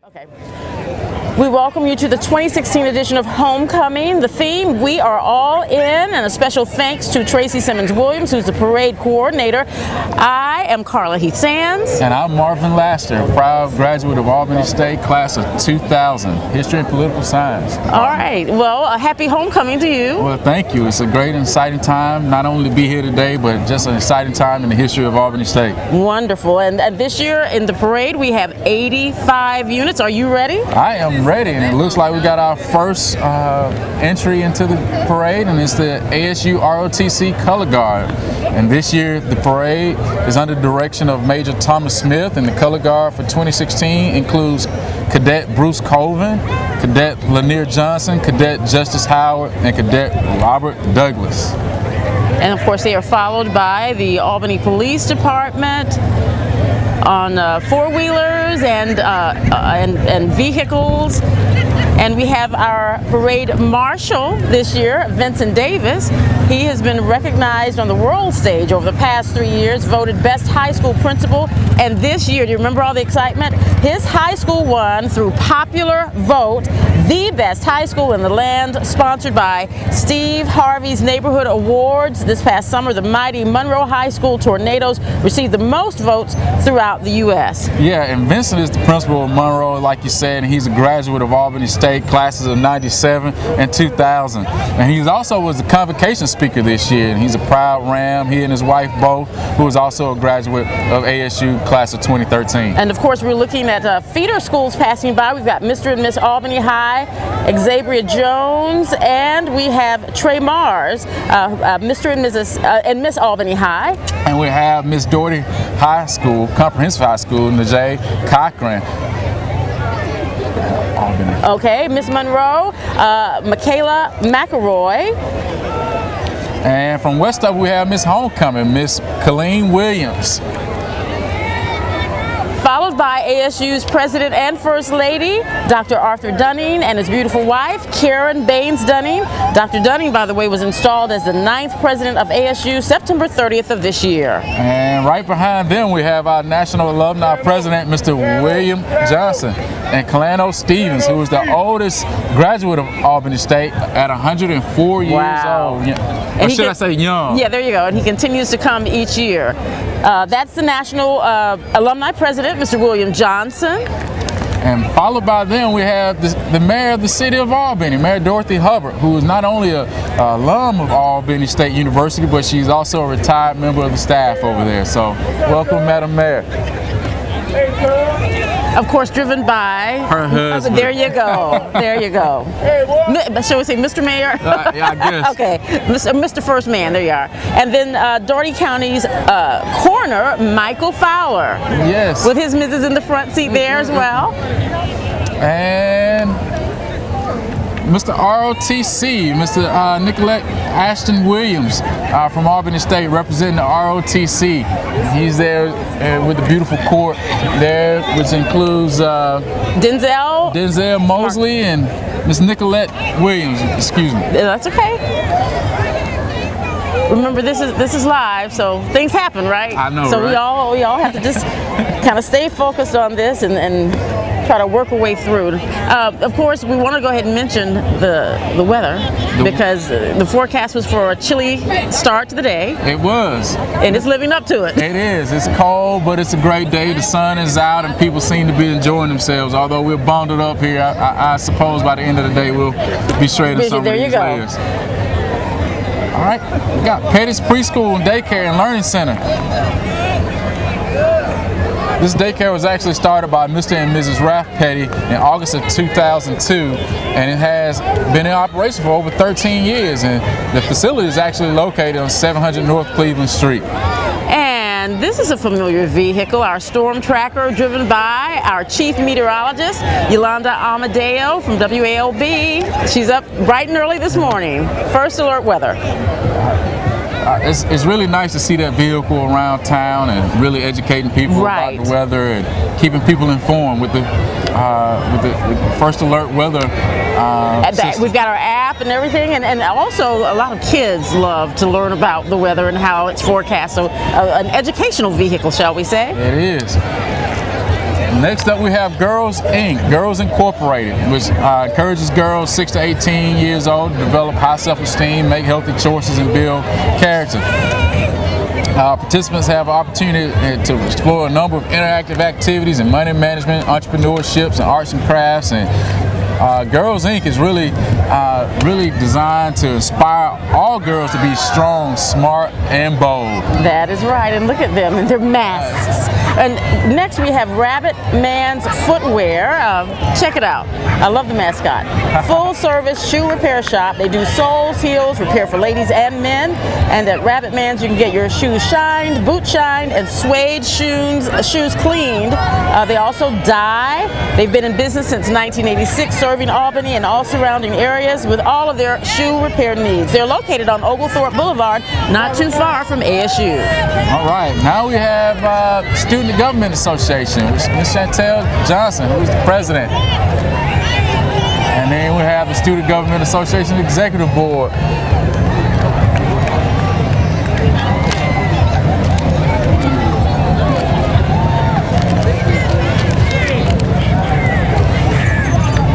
Okay. We welcome you to the 2016 edition of Homecoming. The theme, We Are All In, and a special thanks to Tracy Simmons-Williams, who's the parade coordinator. I am Carla Heath-Sands. And I'm Marvin Laster, proud graduate of Albany State, class of 2000, History and Political Science. All right. Well, a happy homecoming to you. Well, thank you. It's a great and exciting time, not only to be here today, but just an exciting time in the history of Albany State. Wonderful. And this year in the parade, we have 85 units. Are you ready? I am ready, and it looks like we got our first entry into the parade, and it's the ASU ROTC Color Guard. And this year, the parade is under the direction of Major Thomas Smith, and the Color Guard for 2016 includes Cadet Bruce Colvin, Cadet Lanier Johnson, Cadet Justice Howard, and Cadet Robert Douglas. And of course, they are followed by the Albany Police Department on four-wheelers and vehicles. And we have our parade marshal this year, Vincent Davis. He has been recognized on the world stage over the past 3 years, voted best high school principal. And this year, do you remember all the excitement? His high school won through popular vote the best high school in the land, sponsored by Steve Harvey's Neighborhood Awards. This past summer, the mighty Monroe High School Tornadoes received the most votes throughout the U.S. Yeah, and Vincent is the principal of Monroe, like you said, and he's a graduate of Albany State, classes of 97 and 2000. And he also was the convocation speaker this year, and he's a proud Ram, he and his wife both, who is also a graduate of ASU, class of 2013. And of course, we're looking at feeder schools passing by. We've got Mr. and Miss Albany High, Xavier Jones, and we have Trey Mars, Mr. and Mrs. And Miss Albany High. And we have Miss Doherty High School, Comprehensive High School, Najee Cochran. Albany. Okay, Miss Monroe, Michaela McElroy. And from Westover, we have Miss Homecoming, Miss Colleen Williams. Followed by ASU's President and First Lady, Dr. Arthur Dunning, and his beautiful wife, Karen Baines Dunning. Dr. Dunning, by the way, was installed as the 9th President of ASU September 30th of this year. And right behind them, we have our National Alumni President, Mr. William Johnson, and Kalano Stevens, who is the oldest graduate of Albany State at 104 years old. Or should I say young? Yeah, there you go. And he continues to come each year. That's the National Alumni President, Mr. William Johnson. And followed by them, we have the mayor of the city of Albany, Mayor Dorothy Hubbard, who is not only an alum of Albany State University, but she's also a retired member of the staff over there. So welcome, Madam Mayor. Of course, driven by her husband. There you go. There you go. Shall we say Mr. Mayor? Yeah, I guess. Okay, Mr. First Man, there you are. And then Doherty County's coroner, Michael Fowler. Yes. With his Mrs. in the front seat there as well. And Mr. ROTC, Mr. Nicolette Ashton Williams from Albany State, representing the ROTC. He's there with the beautiful court there, which includes Denzel Mosley and Miss Nicolette Williams. Excuse me. That's okay. Remember, this is live, so things happen, right? I know, so right? we all have to just kind of stay focused on this and try to work our way through. Of course, we want to go ahead and mention the weather, because the forecast was for a chilly start to the day. It was. And it's living up to it. It is. It's cold, but it's a great day. The sun is out, and people seem to be enjoying themselves. Although we're bonded up here, I suppose by the end of the day we'll be straight in some of these layers. All right, we got Pettis Preschool and Daycare and Learning Center. This daycare was actually started by Mr. and Mrs. Ralph Petty in August of 2002, and it has been in operation for over 13 years, and the facility is actually located on 700 North Cleveland Street. And this is a familiar vehicle, our storm tracker, driven by our chief meteorologist, Yolanda Amadeo from WALB. She's up bright and early this morning. First alert weather. It's really nice to see that vehicle around town and really educating people about the weather and keeping people informed with the first alert weather. We've got our app and everything, and also a lot of kids love to learn about the weather and how it's forecast. So an educational vehicle, shall we say? It is. Next up, we have Girls Inc., Girls Incorporated, which encourages girls 6 to 18 years old to develop high self-esteem, make healthy choices, and build character. Participants have an opportunity to explore a number of interactive activities in money management, entrepreneurships, and arts and crafts. And Girls Inc. is really designed to inspire all girls to be strong, smart, and bold. That is right, and look at them and their masks. And next we have Rabbit Man's Footwear. Check it out. I love the mascot. Full service shoe repair shop. They do soles, heels, repair for ladies and men. And at Rabbit Man's you can get your shoes shined, boot shined, and suede shoes cleaned. They also dye. They've been in business since 1986, serving Albany and all surrounding areas with all of their shoe repair needs. They're located on Oglethorpe Boulevard, not too far from ASU. All right, now we have Student Government Association, which is Ms. Chantel Johnson, who's the president. And then we have the Student Government Association Executive Board.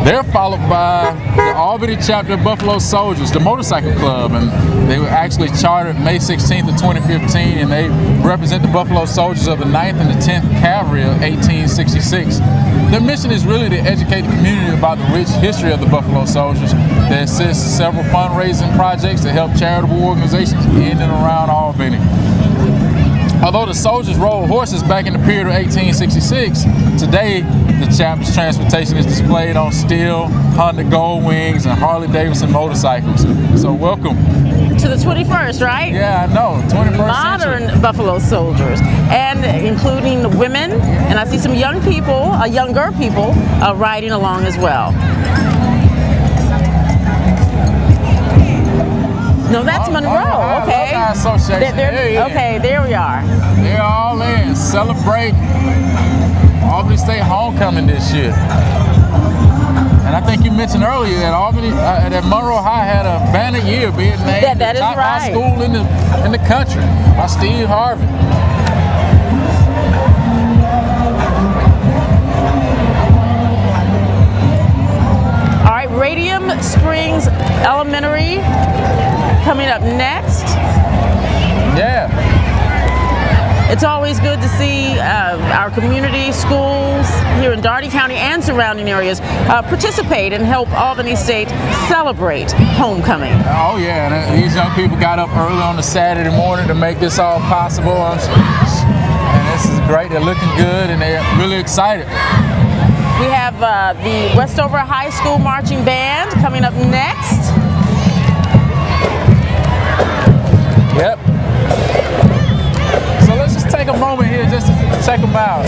They're followed by the Albany chapter of Buffalo Soldiers, the motorcycle club, and they were actually chartered May 16th of 2015, and they represent the Buffalo Soldiers of the 9th and the 10th Cavalry of 1866. Their mission is really to educate the community about the rich history of the Buffalo Soldiers. They assist several fundraising projects to help charitable organizations in and around Albany. Although the soldiers rode horses back in the period of 1866, today the chapter's transportation is displayed on steel, Honda Gold Wings, and Harley Davidson motorcycles. So welcome to the 21st, right? Yeah, I know, 21st Modern century. Buffalo Soldiers, and including the women, and I see some young people, younger people, riding along as well. No, that's Monroe. Okay. Okay, there we are. They're all in. Celebrate Albany State homecoming this year. And I think you mentioned earlier that Albany, that Monroe High had a banner year being named that the top is right. high school in the country by Steve Harvey. All right, Radium Springs Elementary coming up next. Yeah. It's always good to see our community schools here in Dougherty County and surrounding areas participate and help Albany State celebrate homecoming. Oh yeah, and these young people got up early on a Saturday morning to make this all possible. And this is great. They're looking good and they're really excited. We have the Westover High School Marching Band coming up next. Yep. So let's just take a moment here just to check them out.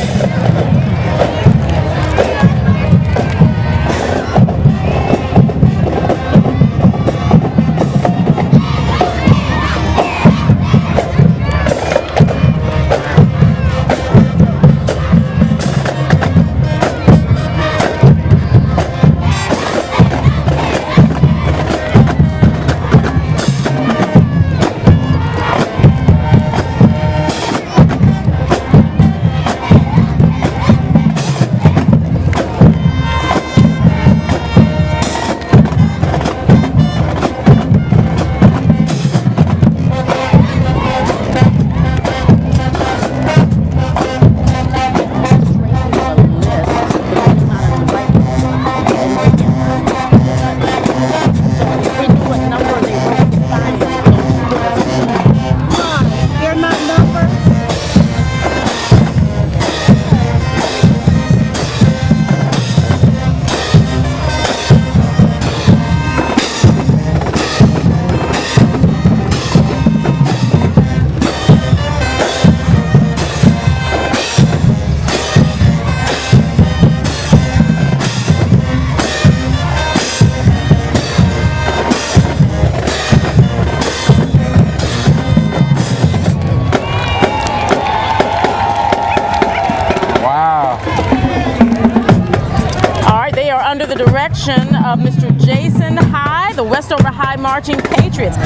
Under the direction of Mr. Jason High, the Westover High Marching Patriots.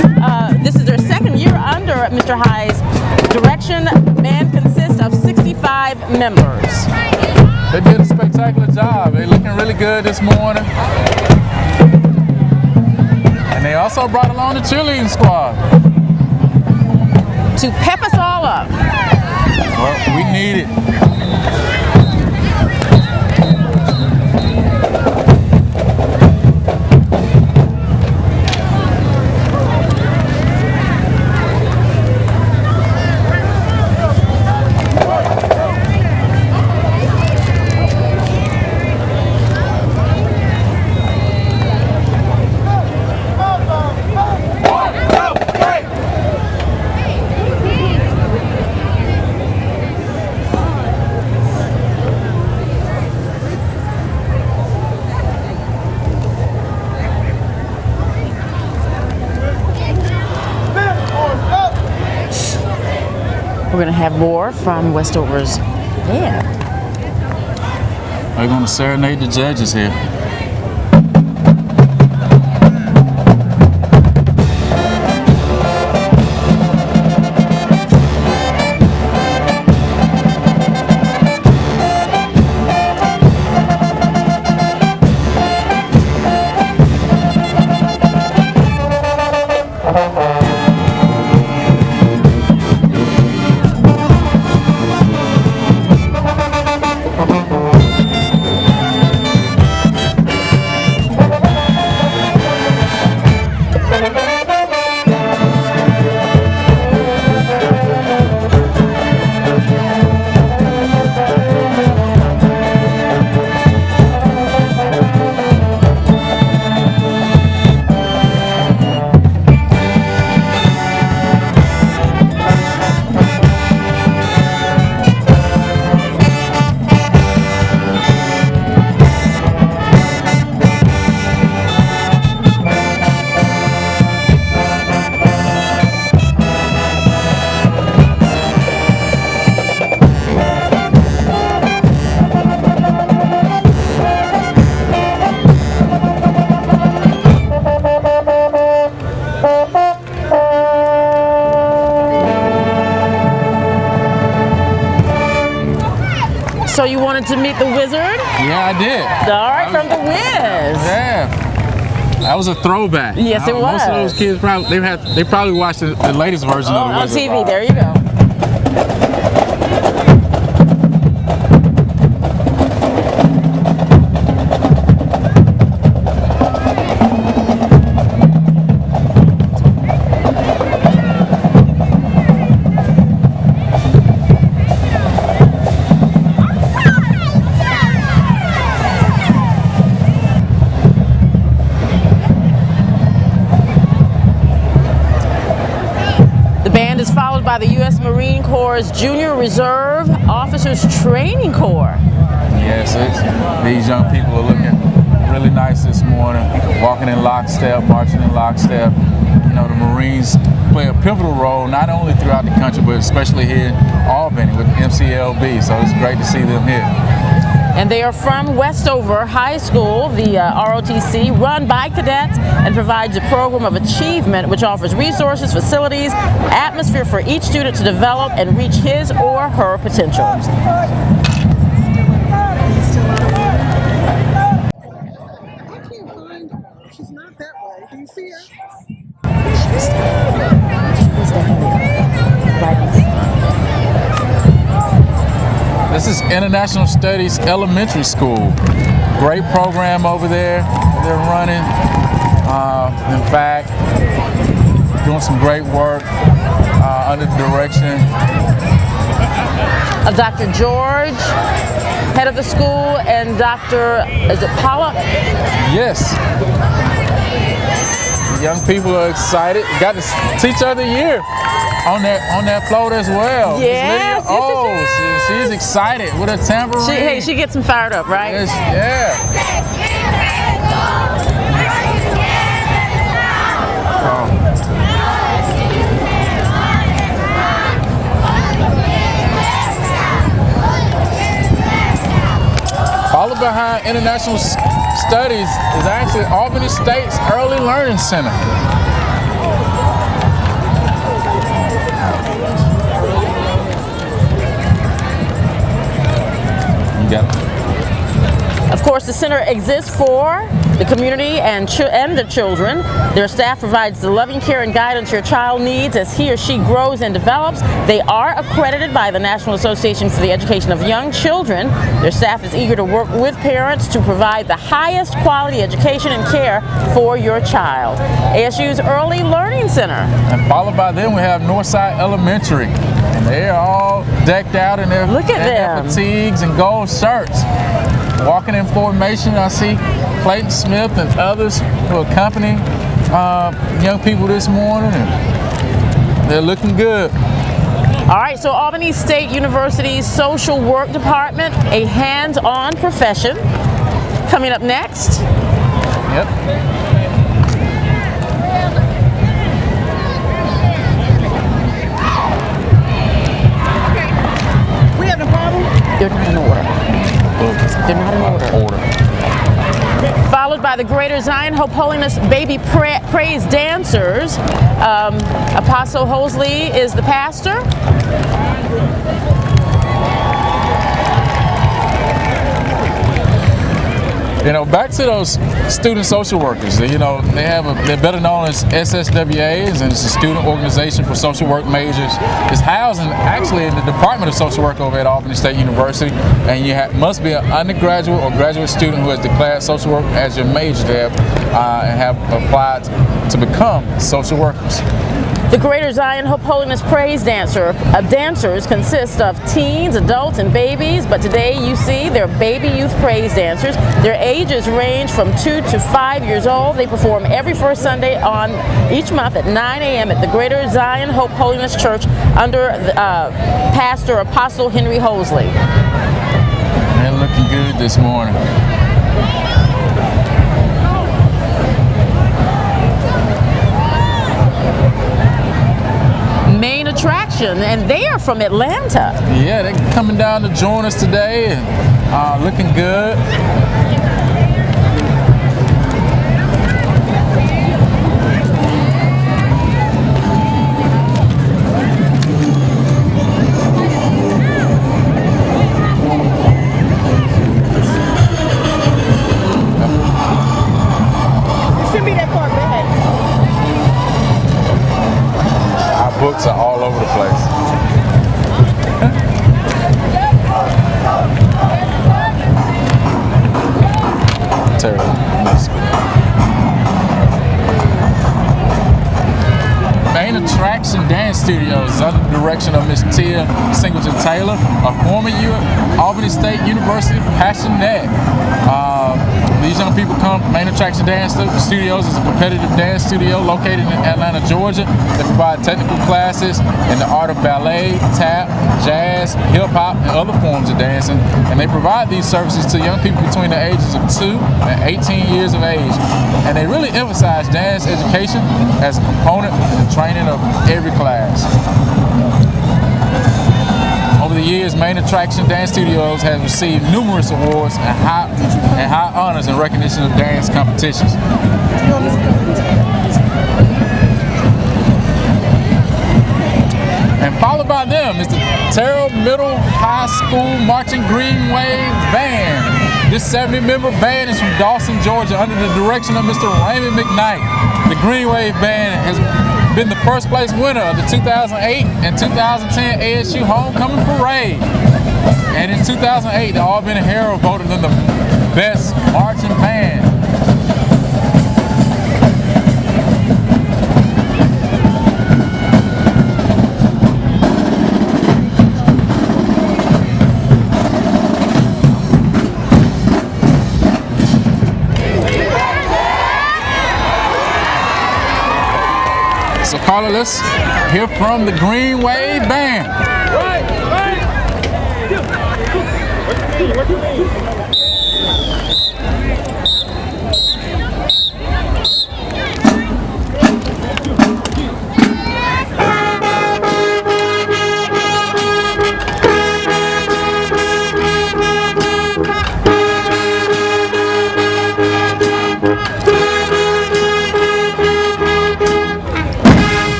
This is their second year under Mr. High's direction. The band consists of 65 members. They did a spectacular job. They're looking really good this morning. And they also brought along the cheerleading squad. To pep us all up. Well, we need it. We're going to have more from Westover's band. They're going to serenade the judges here. So you wanted to meet the wizard? Yeah, I did. All right, from the Wiz. Yeah. That was a throwback. Yes, it was. Most of those kids they probably watched the latest version of the on Wizard. TV. There you go. Followed by the U.S. Marine Corps' Junior Reserve Officers Training Corps. Yes, these young people are looking really nice this morning, walking in lockstep, marching in lockstep. You know, the Marines play a pivotal role not only throughout the country, but especially here in Albany with MCLB, so it's great to see them here. And they are from Westover High School, the ROTC, run by cadets and provides a program of achievement which offers resources, facilities, atmosphere for each student to develop and reach his or her potential. I can't find her. She's not that way. Do you see her? This is International Studies Elementary School. Great program over there they're running. In fact, doing some great work under the direction of Dr. George, head of the school, and Dr. Is it Paula? Yes. The young people are excited. Got to teach her the year on that float as well. Yes, she's excited with a tambourine. She gets them fired up, right? Yes, yeah. Followed behind International Studies is actually Albany State's Early Learning Center. You got it. course, the center exists for the community and the children. Their staff provides the loving care and guidance your child needs as he or she grows and develops. They are accredited by the National Association for the Education of Young Children. Their staff is eager to work with parents to provide the highest quality education and care for your child. ASU's Early Learning Center. And followed by them, we have Northside Elementary. And they're all decked out in their, fatigues and gold shirts. Walking in formation, I see Clayton Smith and others who accompany young people this morning, and they're looking good. All right, so Albany State University's Social Work Department, a hands-on profession. Coming up next. Yep. We have a problem? They're not in order. They're not in order. Followed by the Greater Zion Hope Holiness Baby Praise Dancers. Apostle Hosley is the pastor. You know, back to those student social workers. You know, they're better known as SSWAs, and it's a student organization for social work majors. It's housed actually in the Department of Social Work over at Albany State University, and you must be an undergraduate or graduate student who has declared social work as your major there and have applied to become social workers. The Greater Zion Hope Holiness Praise Dancers consist of teens, adults, and babies, but today you see they're baby youth praise dancers. Their ages range from 2 to 5 years old. They perform every first Sunday on each month at 9 a.m. at the Greater Zion Hope Holiness Church under Pastor Apostle Henry Hosley. They're looking good this morning. Main attraction, and they are from Atlanta. Yeah, they're coming down to join us today and looking good. Send me that part back. Books are all over the place. Terrible. Main Attraction Dance Studios is under the direction of Miss Tia Singleton Taylor, a former Albany State University passionate. These young people come. Main Attraction Dance Studios is a competitive dance studio located in Atlanta, Georgia. They provide technical classes in the art of ballet, tap, jazz, hip hop, and other forms of dancing. And they provide these services to young people between the ages of 2 and 18 years of age. And they really emphasize dance education as a component in the training of every class. Over the years, Main Attraction Dance Studios has received numerous awards and high honors and recognition of dance competitions. And followed by them is the Terrell Middle High School Marching Green Wave Band. This 70-member band is from Dawson, Georgia, under the direction of Mr. Raymond McKnight. The Green Wave Band has been the first place winner of the 2008 and 2010 ASU Homecoming Parade. And in 2008, the Albany Herald voted them the best marching band. So Carla, let's hear from the Green Wave Band.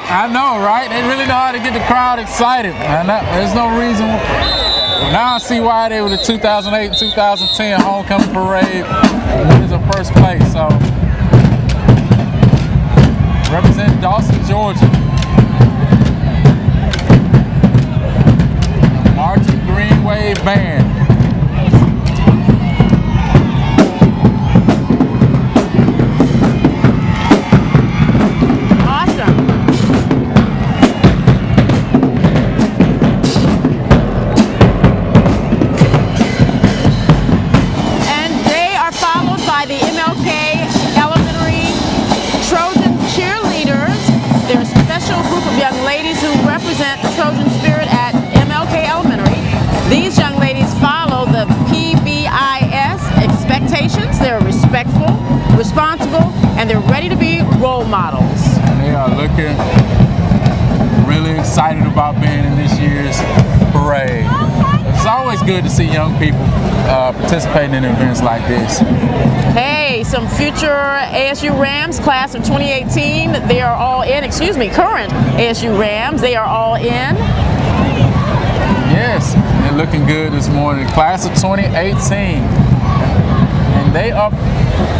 I know, right? They really know how to get the crowd excited. And there's no reason. Now I see why they were the 2008 and 2010 homecoming parade winners of first place. So, representing Dawson, Georgia. Marching Green Wave Band. They're respectful, responsible, and they're ready to be role models. And they are looking really excited about being in this year's parade. It's always good to see young people participating in events like this. Hey, some future ASU Rams, class of 2018, they are all in, current ASU Rams, they are all in. Yes, they're looking good this morning. Class of 2018. They are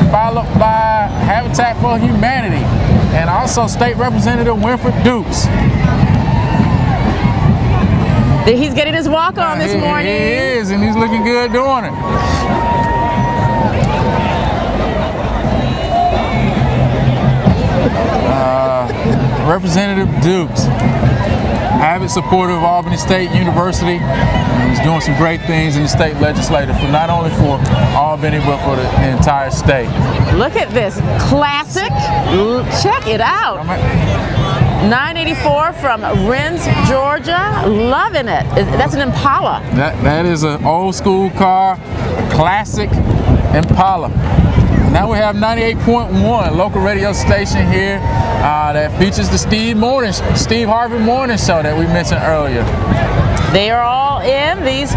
followed by Habitat for Humanity and also State Representative Winfred Dukes. He's getting his walk on this morning. He is, and he's looking good doing it. Representative Dukes, avid supporter of Albany State University, and he's doing some great things in the state legislature, for not only for Albany but for the entire state. Look at this classic. Check it out. 984 from Rennes, Georgia. Loving it. That's an Impala. That is an old school car, a classic Impala. Now we have 98.1, local radio station here that features the Steve Harvey Morning Show that we mentioned earlier. They are all in, these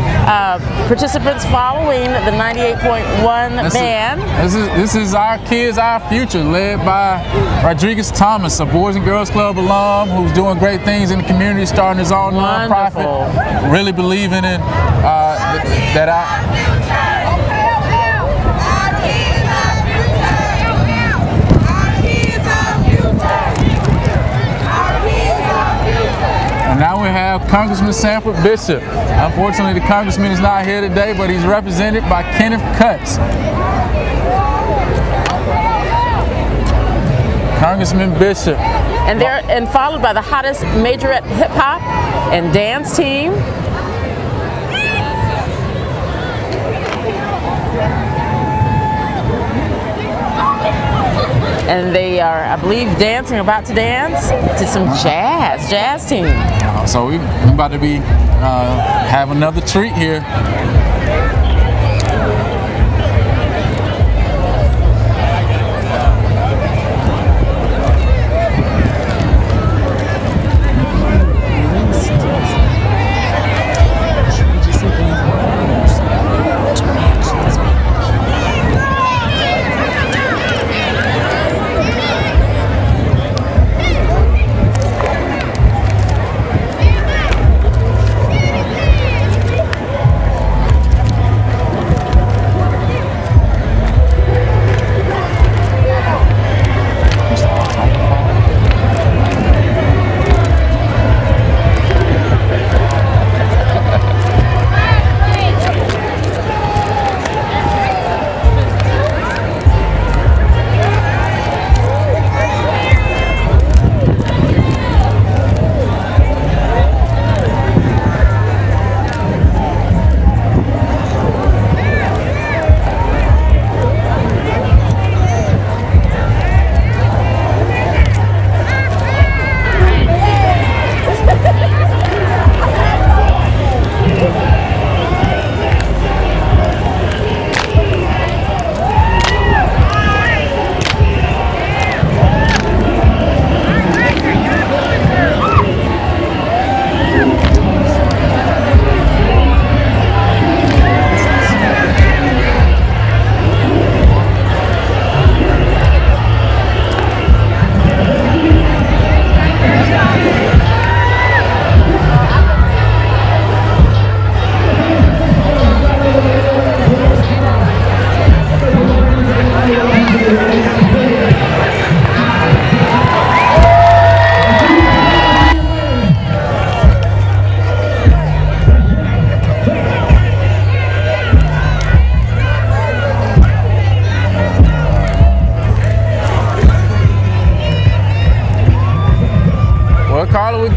participants following the 98.1 band. This is Our Kids, Our Future, led by Rodriguez Thomas, a Boys and Girls Club alum who's doing great things in the community, starting his own nonprofit, really believing in And now we have Congressman Sanford Bishop. Unfortunately, the congressman is not here today, but he's represented by Kenneth Cutts. Congressman Bishop. And followed by the hottest majorette hip hop and dance team. And they are, I believe, about to dance to some jazz team. So we're about to be have another treat here.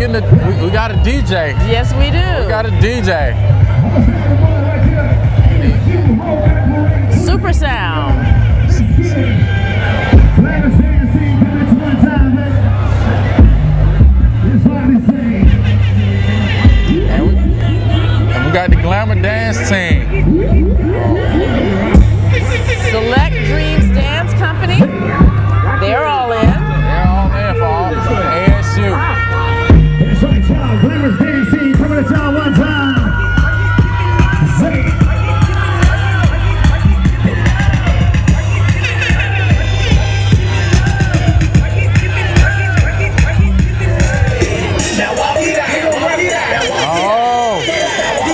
getting we got a DJ. Yes, we do. We got a DJ. Super sound. And we got the Glamour Dance team. Select Dreams Dance Company. They're all in. They're all in for all ASU. That's right, y'all. Glamour's Dance team coming to town one time.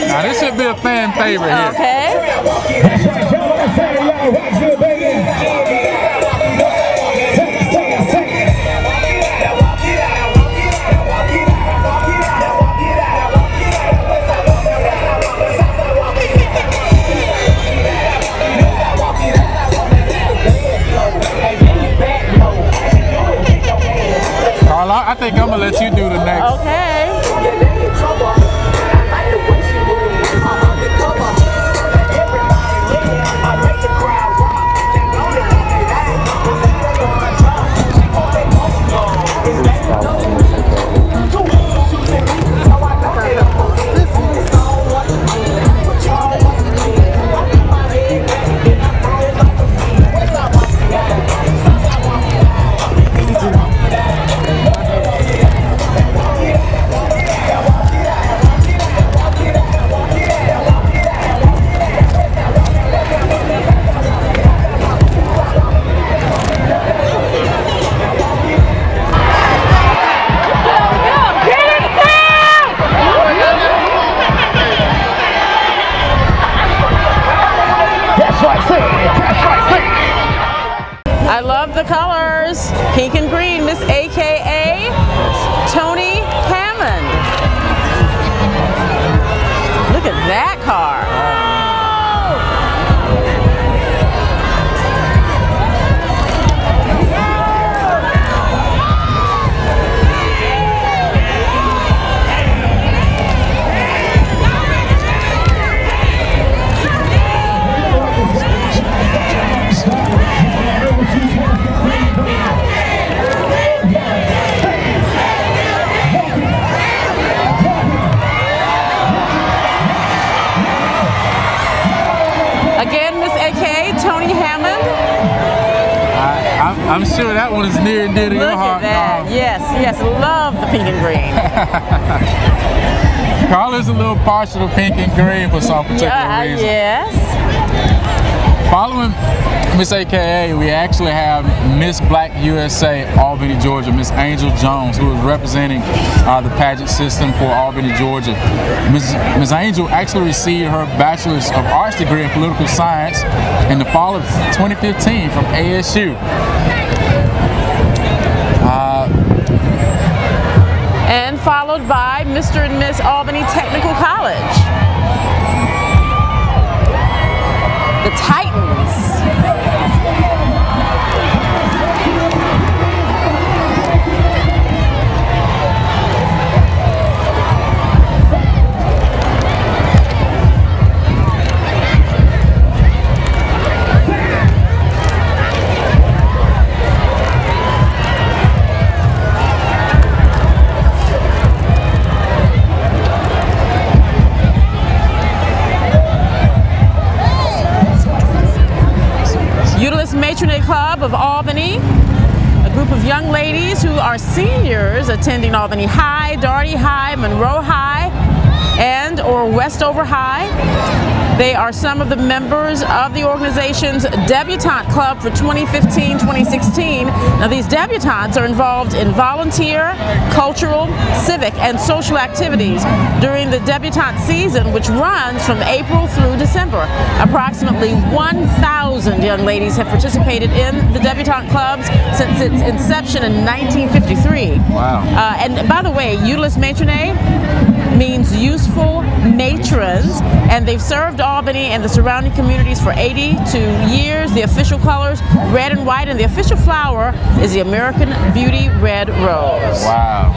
Now this should be a fan favorite here. Okay. Carla, I think I'm gonna let you do the next. Okay. I love the colors. Pink and green, Miss AKA Tony Hammond. Look at that car. Again, Miss AKA Tony Hammond. I'm sure that one is near and dear to your heart. Look at that. Yes, yes, love the pink and green. Carla's a little partial to pink and green for some particular reason. Yes. Following Miss AKA, we actually have Miss Black USA Albany, Georgia, Miss Angel Jones, who is representing the pageant system for Albany, Georgia. Miss Angel actually received her Bachelor's of Arts degree in Political Science in the fall of 2015 from ASU. And followed by Mr. and Miss Albany Technical College. The Titans. Matronate Club of Albany, a group of young ladies who are seniors attending Albany High, Darty High, Monroe High, and or Westover High. They are some of the members of the organization's Debutante Club for 2015-2016. Now these debutantes are involved in volunteer, cultural, civic, and social activities during the debutante season, which runs from April through December. Approximately 1,000 young ladies have participated in the debutante clubs since its inception in 1953. Wow. And by the way, Utilus Matronae means useful matrons, and they've served Albany and the surrounding communities for 82 years. The official colors, red and white, and the official flower is the American Beauty Red Rose. Wow.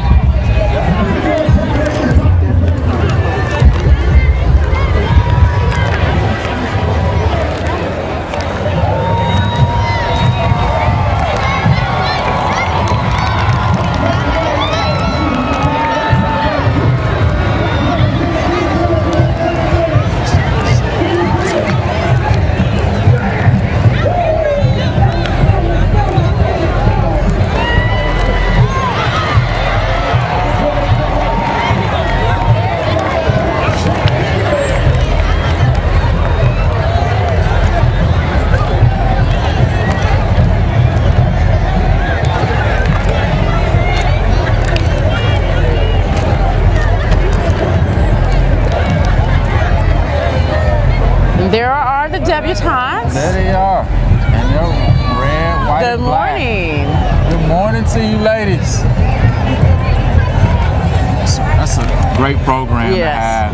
There are the debutantes. There they are. And they're red, white, Good and black. morning. Good morning to you ladies. That's a great program Yes. to have.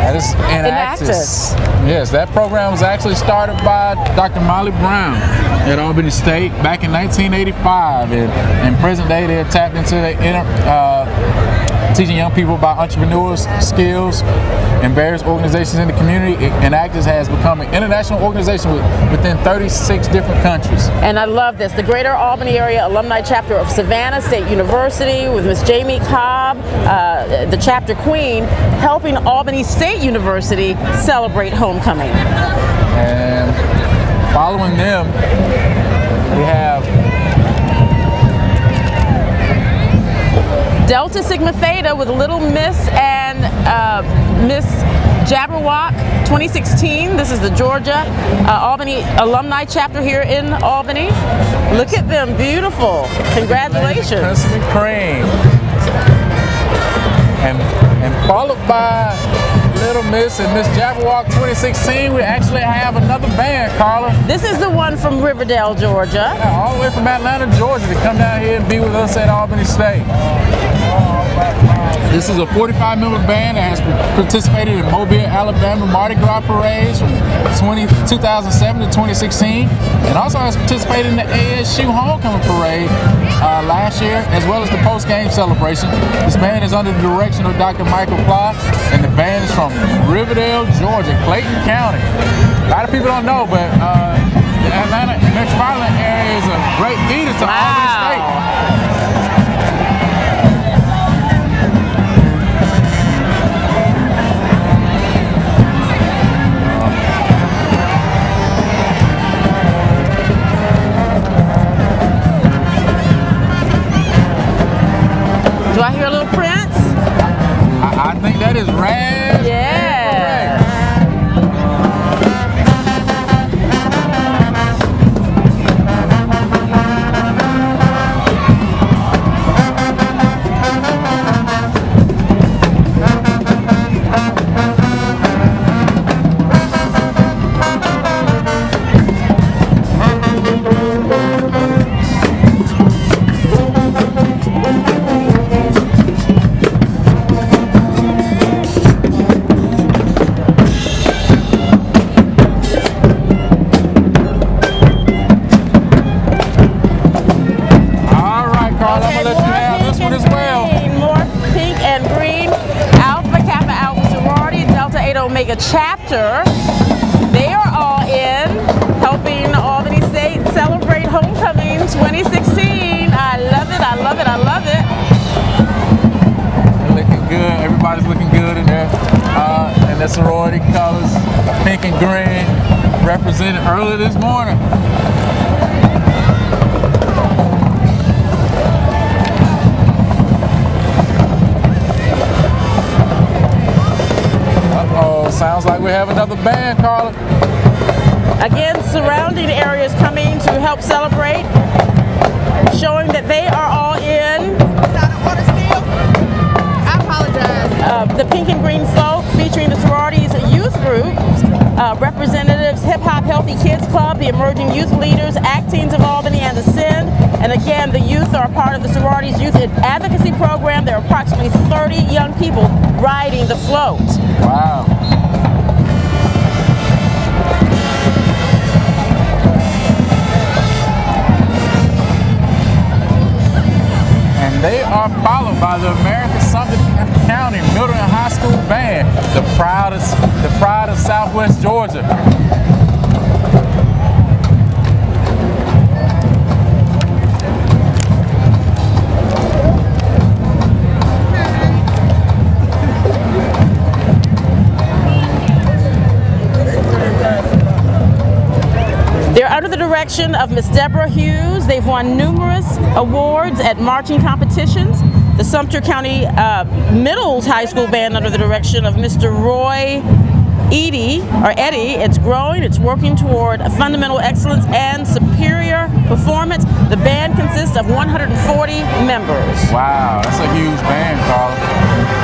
That is Enactus. Yes, that program was actually started by Dr. Molly Brown at Albany State back in 1985. And in present day, they have tapped into the teaching young people about entrepreneurial skills in various organizations in the community. Enactus has become an international organization within 36 different countries. And I love this. The Greater Albany Area Alumni Chapter of Savannah State University with Miss Jamie Cobb, the chapter queen, helping Albany State University celebrate homecoming. And following them, we have Delta Sigma Theta with Little Miss and Miss Jabberwock 2016. This is the Georgia Albany Alumni Chapter here in Albany. Look at them, beautiful. Congratulations. Krispy Kreme. And followed by Little Miss and Miss Jabberwock 2016, we actually have another band, Carla. This is the one from Riverdale, Georgia. Yeah, all the way from Atlanta, Georgia to come down here and be with us at Albany State. This is a 45-member band that has participated in Mobile, Alabama Mardi Gras parades from 2007 to 2016, and also has participated in the ASU Homecoming Parade last year, as well as the post-game celebration. This band is under the direction of Dr. Michael Ply, and the band is from Riverdale, Georgia, Clayton County. A lot of people don't know, but the Atlanta metropolitan area is a great feeder to Albany State. Do I hear a little Prince? I think that is rad. Yeah. Omega chapter. They are all in helping Albany State celebrate homecoming 2016. I love it, I love it, I love it. They're looking good. Everybody's looking good in there. And the sorority colors, pink and green, represented earlier this morning. Sounds like we have another band, Carla. Again, surrounding areas coming to help celebrate, showing that they are all in. I apologize. The Pink and Green Folk, featuring the sororities youth groups, representatives, Hip Hop Healthy Kids Club, the Emerging Youth Leaders, Acteens of Albany, and the Send. And again, the youth are part of the sororities youth advocacy program. There are approximately 30 young people riding the float. Wow. they are followed by the American Sumpter County Middle and High School Band, the pride of Southwest Georgia. They're under the direction of Miss Deborah Hughes. They've won numerous awards at marching competitions. The Sumpter County Middle High School Band under the direction of Mr. Roy Eddie. It's growing, it's working toward fundamental excellence and superior performance. The band consists of 140 members. Wow, that's a huge band, Carla.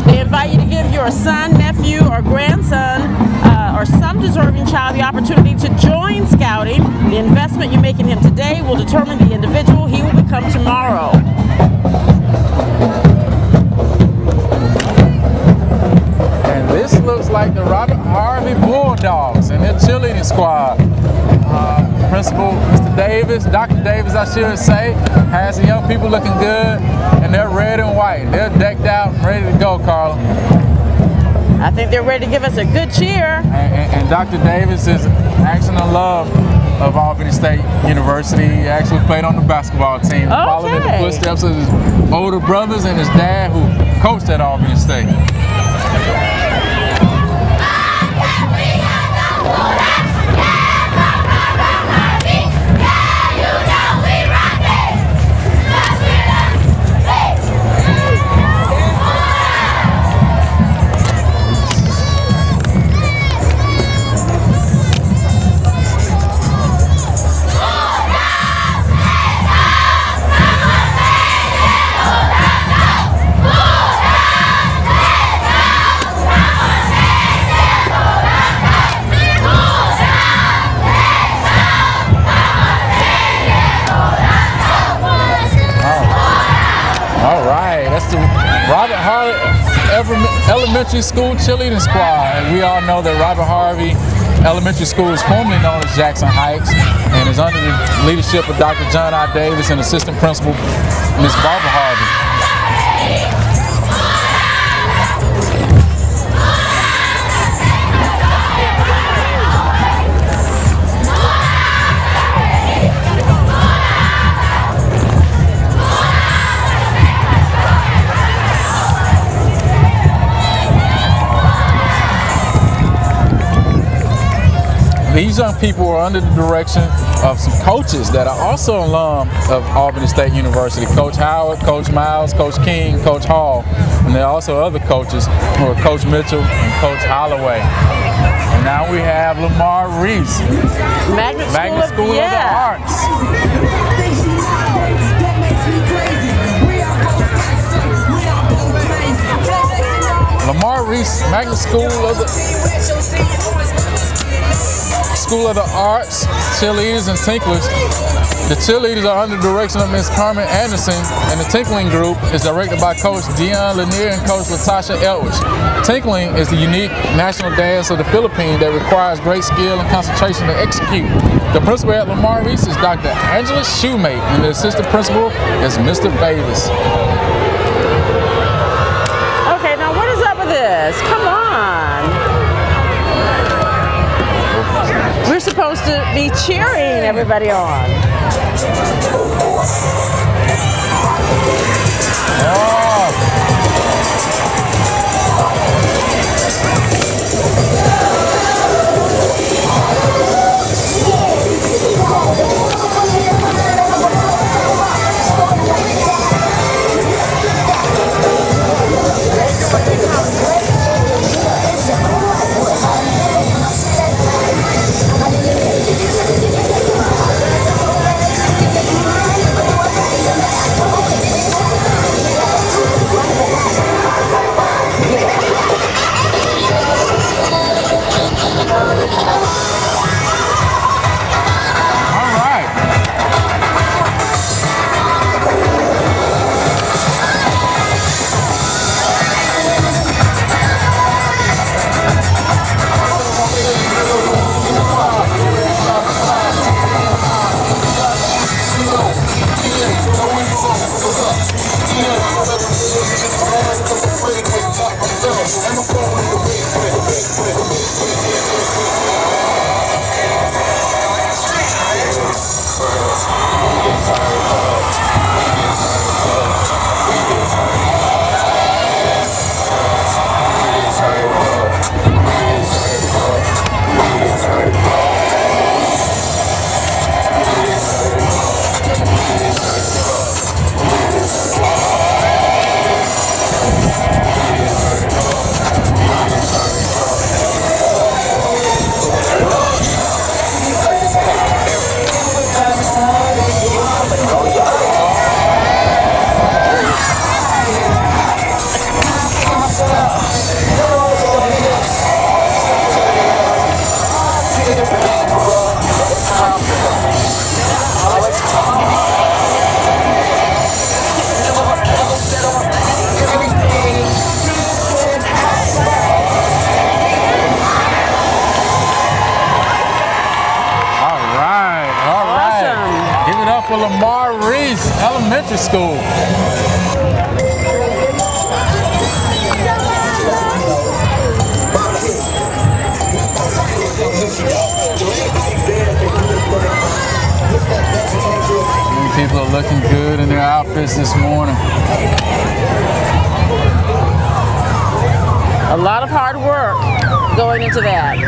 They invite you to give your son, nephew, or grandson, or some deserving child the opportunity to join Scouting. The investment you make in him today will determine the individual he will become tomorrow. And this looks like the Robert Harvey Bulldogs and their cheerleading squad. Principal Mr. Davis, Dr. Davis, I should say, has the young people looking good, and they're red and white. They're decked out and ready to go, Carla. I think they're ready to give us a good cheer. And Dr. Davis is actually a love of Albany State University. He actually played on the basketball team, following in the footsteps of his older brothers and his dad who coached at Albany State. Robert Harvey Elementary School Cheerleading Squad. And we all know that Robert Harvey Elementary School is formerly known as Jackson Heights and is under the leadership of Dr. John I. Davis and Assistant Principal Ms. Barbara Harvey. These young people are under the direction of some coaches that are also alum of Albany State University. Coach Howard, Coach Miles, Coach King, Coach Hall, and there are also other coaches who are Coach Mitchell and Coach Holloway. And now we have Lamar Reece, Magnet School of the Arts. Lamar Reece, Magnet School of the Arts, cheerleaders and tinklers. The cheerleaders are under the direction of Ms. Carmen Anderson, and the Tickling Group is directed by Coach Dion Lanier and Coach Latasha Elwich. Tickling is the unique national dance of the Philippines that requires great skill and concentration to execute. The principal at Lamar Reece is Dr. Angela Shoemate, and the assistant principal is Mr. Davis. Okay, now what is up with this? Come on. We're supposed to be cheering everybody on. For Lamar, Reece Elementary School. People are looking good in their outfits this morning. A lot of hard work going into that.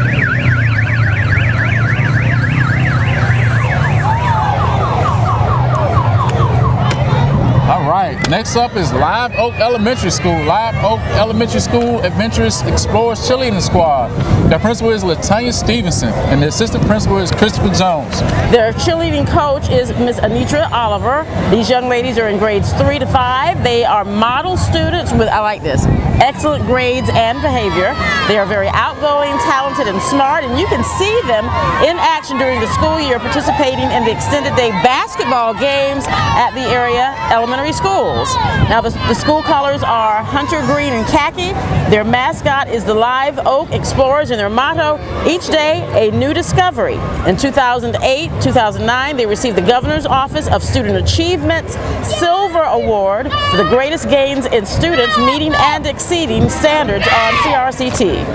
All right, next up is Live Oak Elementary School. Live Oak Elementary School Adventurous Explorers Cheerleading Squad. Their principal is LaTanya Stevenson, and the assistant principal is Christopher Jones. Their cheerleading coach is Miss Anitra Oliver. These young ladies are in grades 3 to 5. They are model students with, I like this, excellent grades and behavior. They are very outgoing, talented, and smart, and you can see them in action during the school year participating in the extended day basketball games at the area elementary schools. Now the school colors are hunter green and khaki. Their mascot is the Live Oak Explorers, and their motto, each day a new discovery. In 2008-2009 they received the Governor's Office of Student Achievement's Silver Award for the greatest gains in students meeting and exceeding standards on CRCT.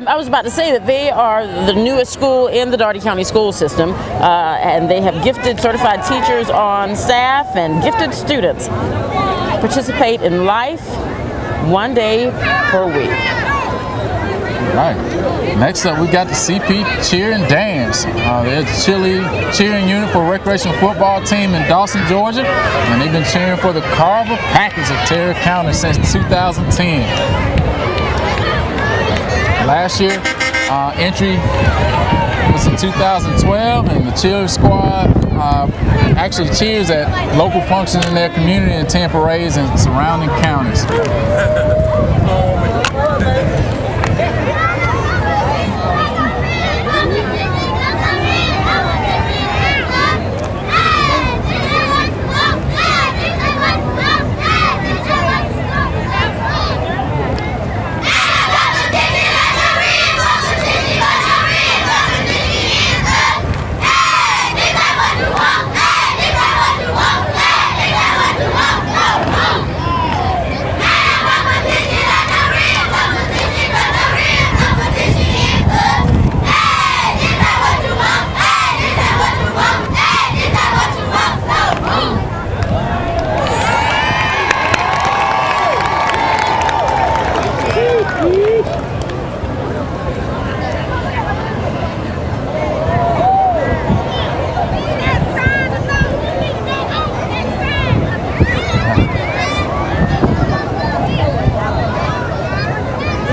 I was about to say that they are the newest school in the Dougherty County school system, and they have gifted certified teachers on staff, and gifted students participate in life one day per week. Right. Next up, we got the CP Cheer and Dance. They're a cheering unit for a recreational football team in Dawson, Georgia, and they've been cheering for the Carver Packers of Terra County since 2010. Last year, entry was in 2012, and the cheer squad actually cheers at local functions in their community and attend parades in surrounding counties.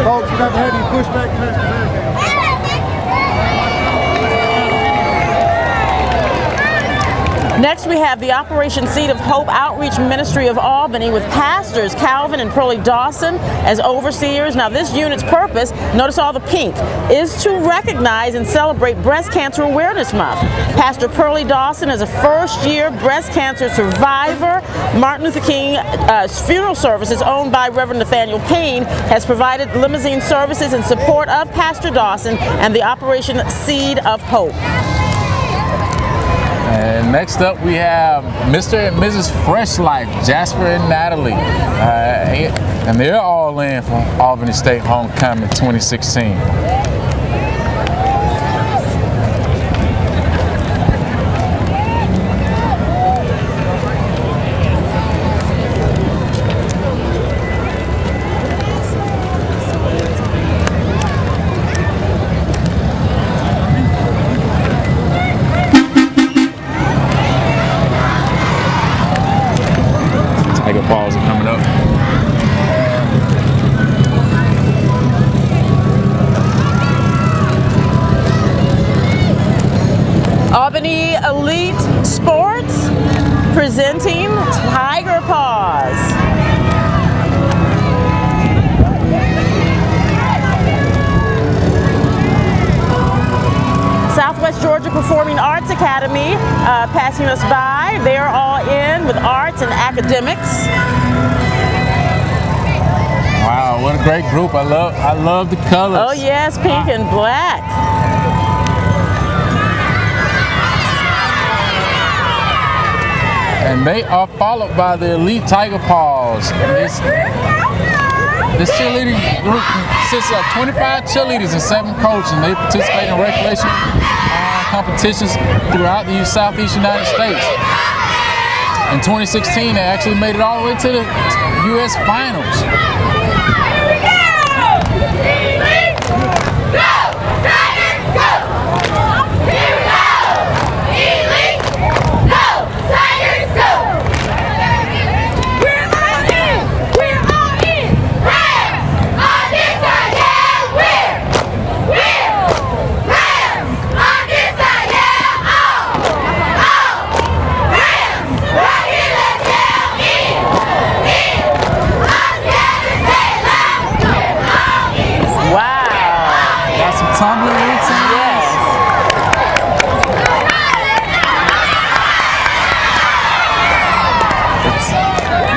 Folks, we're going to have you push back past the barricade. Next, we have the Operation Seed of Hope Outreach Ministry of Albany with pastors Calvin and Pearlie Dawson as overseers. Now, this unit's purpose, notice all the pink, is to recognize and celebrate Breast Cancer Awareness Month. Pastor Pearlie Dawson is a first-year breast cancer survivor. Martin Luther King funeral services owned by Reverend Nathaniel Payne has provided limousine services in support of Pastor Dawson and the Operation Seed of Hope. And next up we have Mr. and Mrs. Fresh Life, Jasper and Natalie. And they're all in for Albany State Homecoming 2016. Paws are coming up. Albany Elite Sports presenting Tiger Paws. Southwest Georgia Performing Arts Academy passing us by. They are all in with arts and academics. Wow, what a great group. I love the colors. Oh yes, pink and black. And they are followed by the Elite Tiger Paws. This cheerleading group consists of 25 cheerleaders and 7 coaches, and they participate in recreation competitions throughout the Southeast United States. In 2016, they actually made it all the way to the U.S. Finals.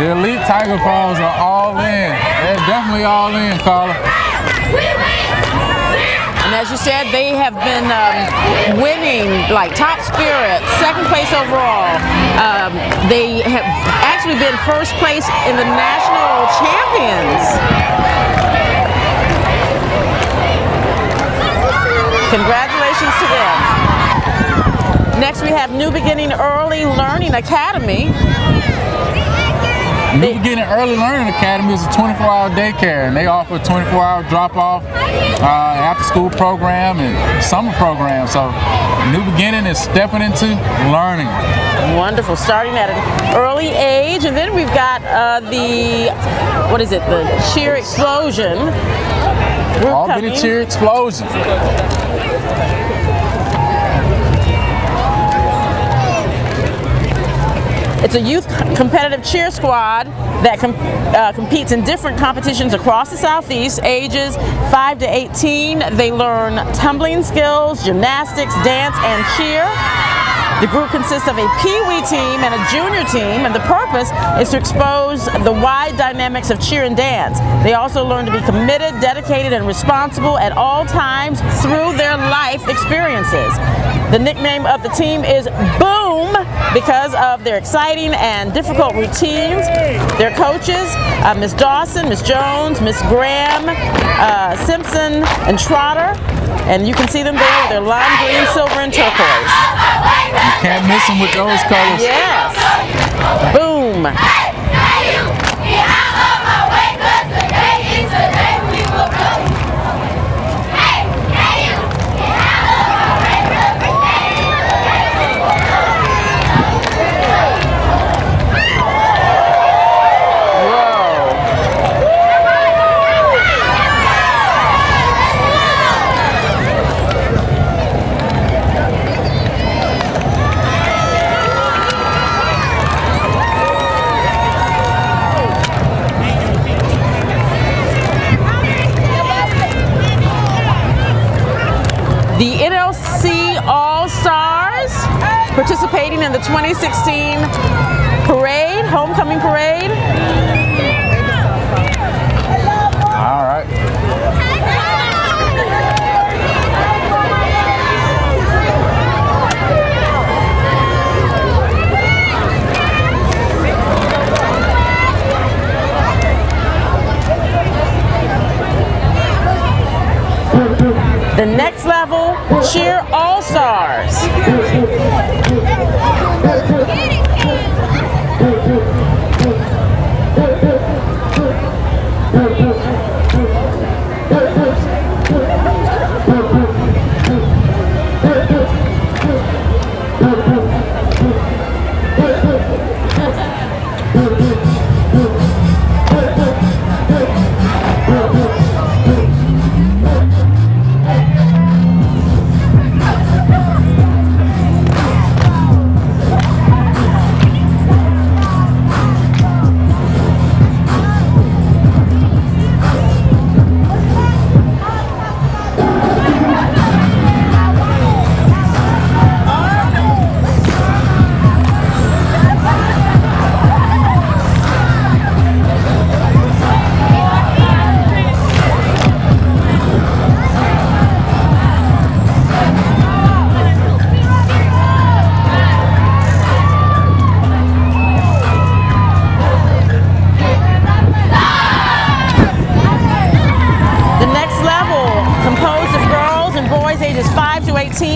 The Elite Tiger Paws are all in. They're definitely all in, Carla. And as you said, they have been winning like top spirit, 2nd place overall. They have actually been 1st place in the national champions. Congratulations to them. Next we have New Beginning Early Learning Academy. New Beginning Early Learning Academy is a 24-hour daycare, and they offer a 24-hour drop-off after-school program and summer program. So New Beginning is stepping into learning. Wonderful, starting at an early age. And then we've got the Cheer Explosion group Albany coming. Cheer Explosion. It's a youth competitive cheer squad that competes in different competitions across the Southeast, ages 5 to 18. They learn tumbling skills, gymnastics, dance, and cheer. The group consists of a Pee-wee team and a junior team, and the purpose is to expose the wide dynamics of cheer and dance. They also learn to be committed, dedicated, and responsible at all times through their life experiences. The nickname of the team is Boom because of their exciting and difficult routines. Their coaches, Miss Dawson, Miss Jones, Miss Graham, Simpson, and Trotter. And you can see them there with their lime green, silver, and turquoise. You can't miss them with those colors. Yes. Boom. the NLC AllStars participating in the 2016 parade, homecoming parade. All right. The next level, cheer AllStars.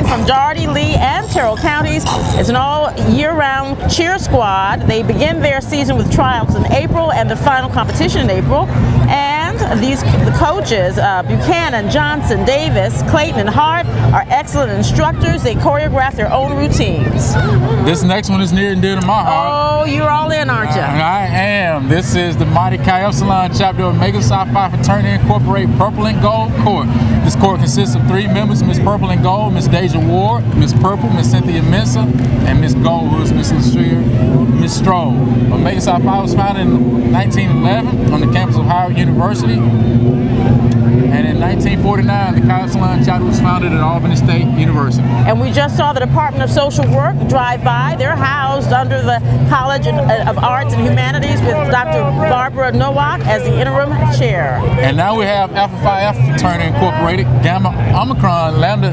From Dougherty, Lee, and Terrell counties. It's an all-year-round cheer squad. They begin their season with tryouts in April and the final competition in April. And the coaches, Buchanan, Johnson, Davis, Clayton, and Hart, are excellent instructors. They choreograph their own routines. This next one is near and dear to my heart. Oh, you're all in, aren't you? I am. This is the Mighty Chi Epsilon chapter of Omega Psi Phi Fraternity Incorporate Purple and Gold Court. This court consists of 3 members: Miss Purple and Gold, Miss Deja Ward, Miss Purple, Miss Cynthia Mensa, and Miss Gold, who is Miss Lashir, Miss Stroll. Omega Psi Phi was founded in 1911 on the campus of Howard University. And in 1949, the Chi Epsilon chapter was founded at Albany State University. And we just saw the Department of Social Work drive by. They're housed under the College of Arts and Humanities with Dr. Barbara Nowak as the interim chair. And now we have Alpha Phi Alpha Fraternity Incorporated, Gamma Omicron Lambda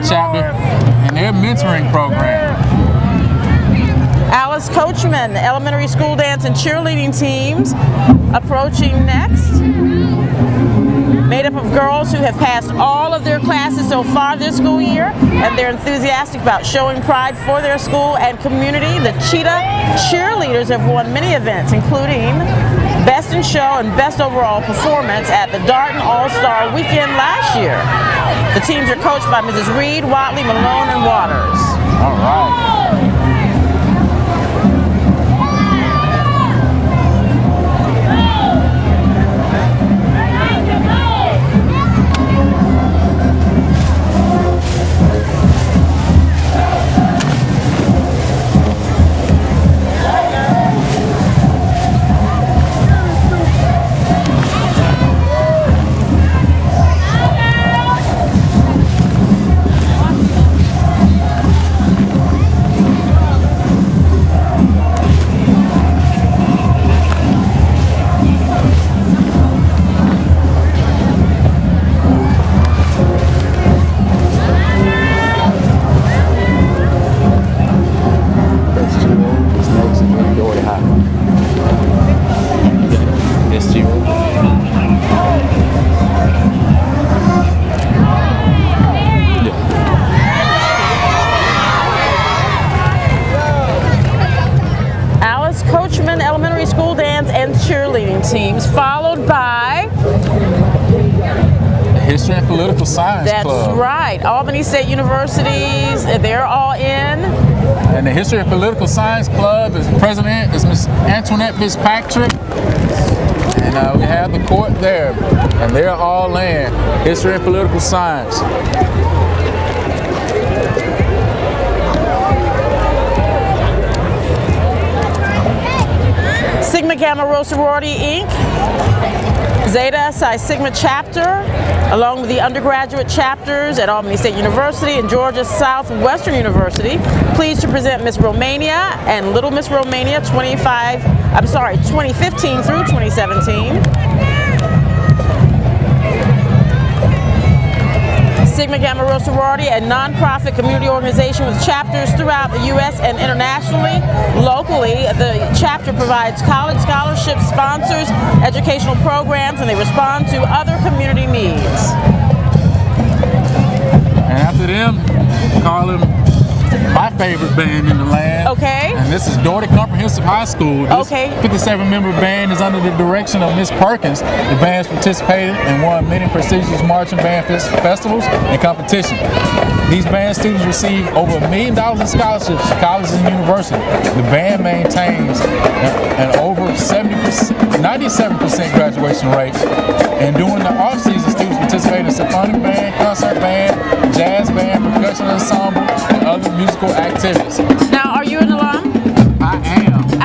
chapter, and their mentoring program. Alice Coachman, elementary school dance and cheerleading teams approaching next. Made up of girls who have passed all of their classes so far this school year, and they're enthusiastic about showing pride for their school and community. The Cheetah cheerleaders have won many events, including Best in Show and Best Overall Performance at the Darton All-Star Weekend last year. The teams are coached by Mrs. Reed, Watley, Malone, and Waters. All right. Elementary school dance and cheerleading teams, followed by the History and Political Science Club. That's right. Albany State University's, they're all in. And the History and Political Science Club, is president is Miss Antoinette Fitzpatrick. And we have the court there, and they're all in. History and Political Science. Sigma Gamma Rho Sorority Inc., Zeta Psi Sigma chapter, along with the undergraduate chapters at Albany State University and Georgia Southwestern University, pleased to present Miss Romania and Little Miss Romania 2015 through 2017. Sigma Gamma Rho Sorority, a nonprofit community organization with chapters throughout the U.S. and internationally. Locally, the chapter provides college scholarships, sponsors educational programs, and they respond to other community needs. And after them, call them my favorite band in the land. Okay. And this is Doherty Comprehensive High School. This 57-member band is under the direction of Miss Perkins. The band's participated and won many prestigious marching band festivals and competitions. These band students receive over $1 million in scholarships to colleges and universities. The band maintains an over 97% graduation rate. And during the off-season, students participate in symphonic band, concert band, jazz band, percussion ensemble, and other musical activities. Now, are you an alum? I am. I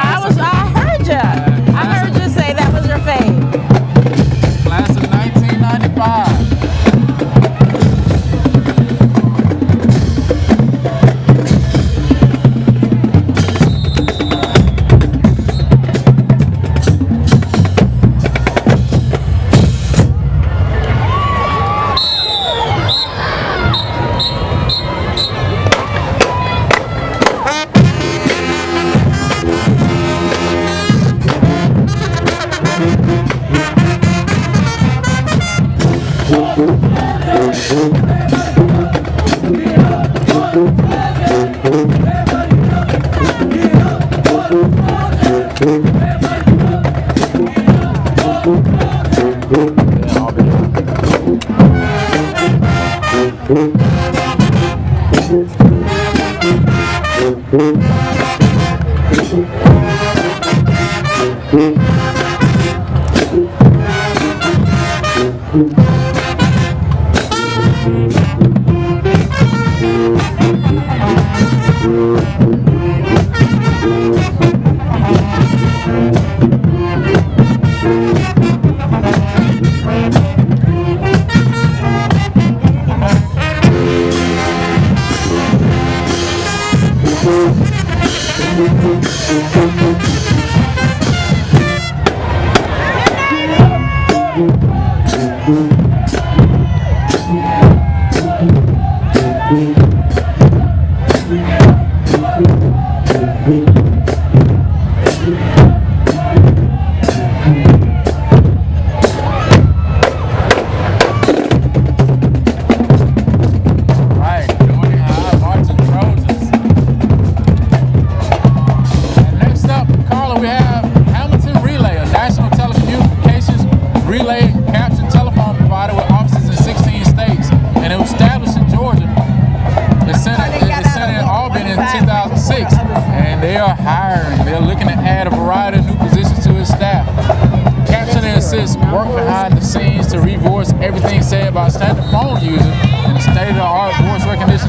heard you. I heard you say that was your fave. Class of 1995.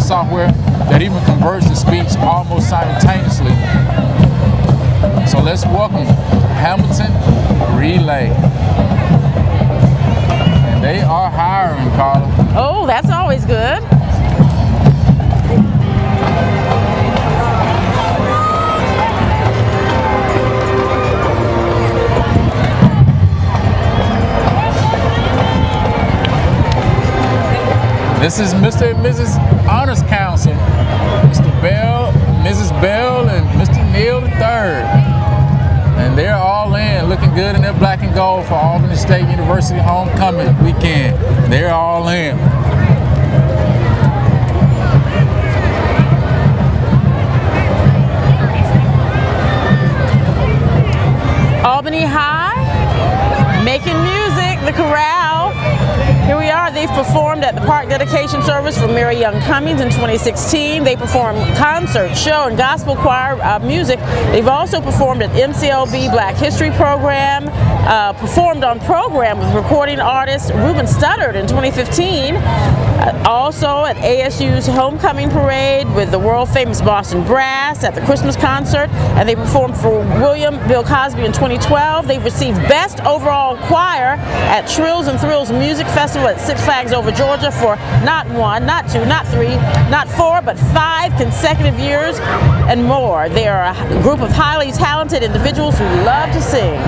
Software that even converts the speech almost simultaneously. So let's welcome Hamilton Relay. And they are hiring, Carla. Oh, that's always good. This is Mr. and Mrs. Honors Council, Mr. Bell, Mrs. Bell, and Mr. Neal III. And they're all in, looking good in their black and gold for Albany State University homecoming weekend. They're all in. Albany High, making music, the Corral. Here we are. They've performed at the park dedication service for Mary Young Cummings in 2016. They performed concert, show, and gospel choir music. They've also performed at MCLB Black History Program, performed on program with recording artist Ruben Studdard in 2015. Also at ASU's homecoming parade with the world famous Boston Brass at the Christmas concert, and they performed for William Bill Cosby in 2012. They've received Best Overall Choir at Trills and Thrills Music Festival at Six Flags Over Georgia for not 1, not 2, not 3, not 4, but 5 consecutive years and more. They are a group of highly talented individuals who love to sing.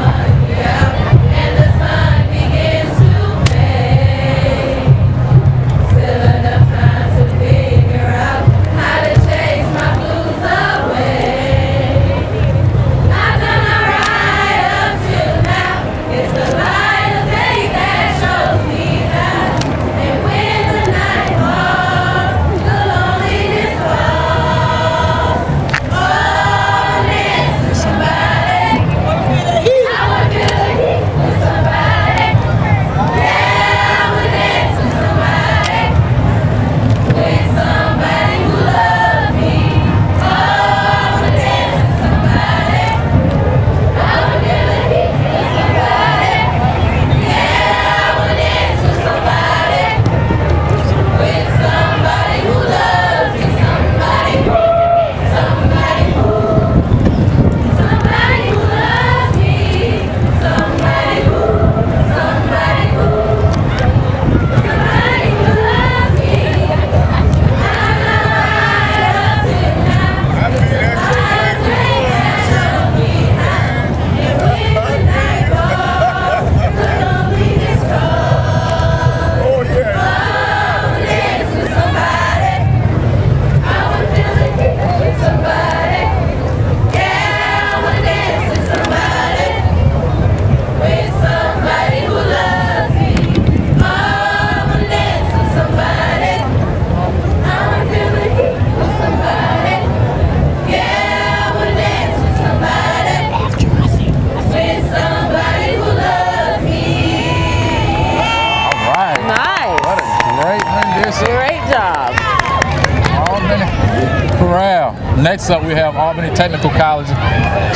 Next up, we have Albany Technical College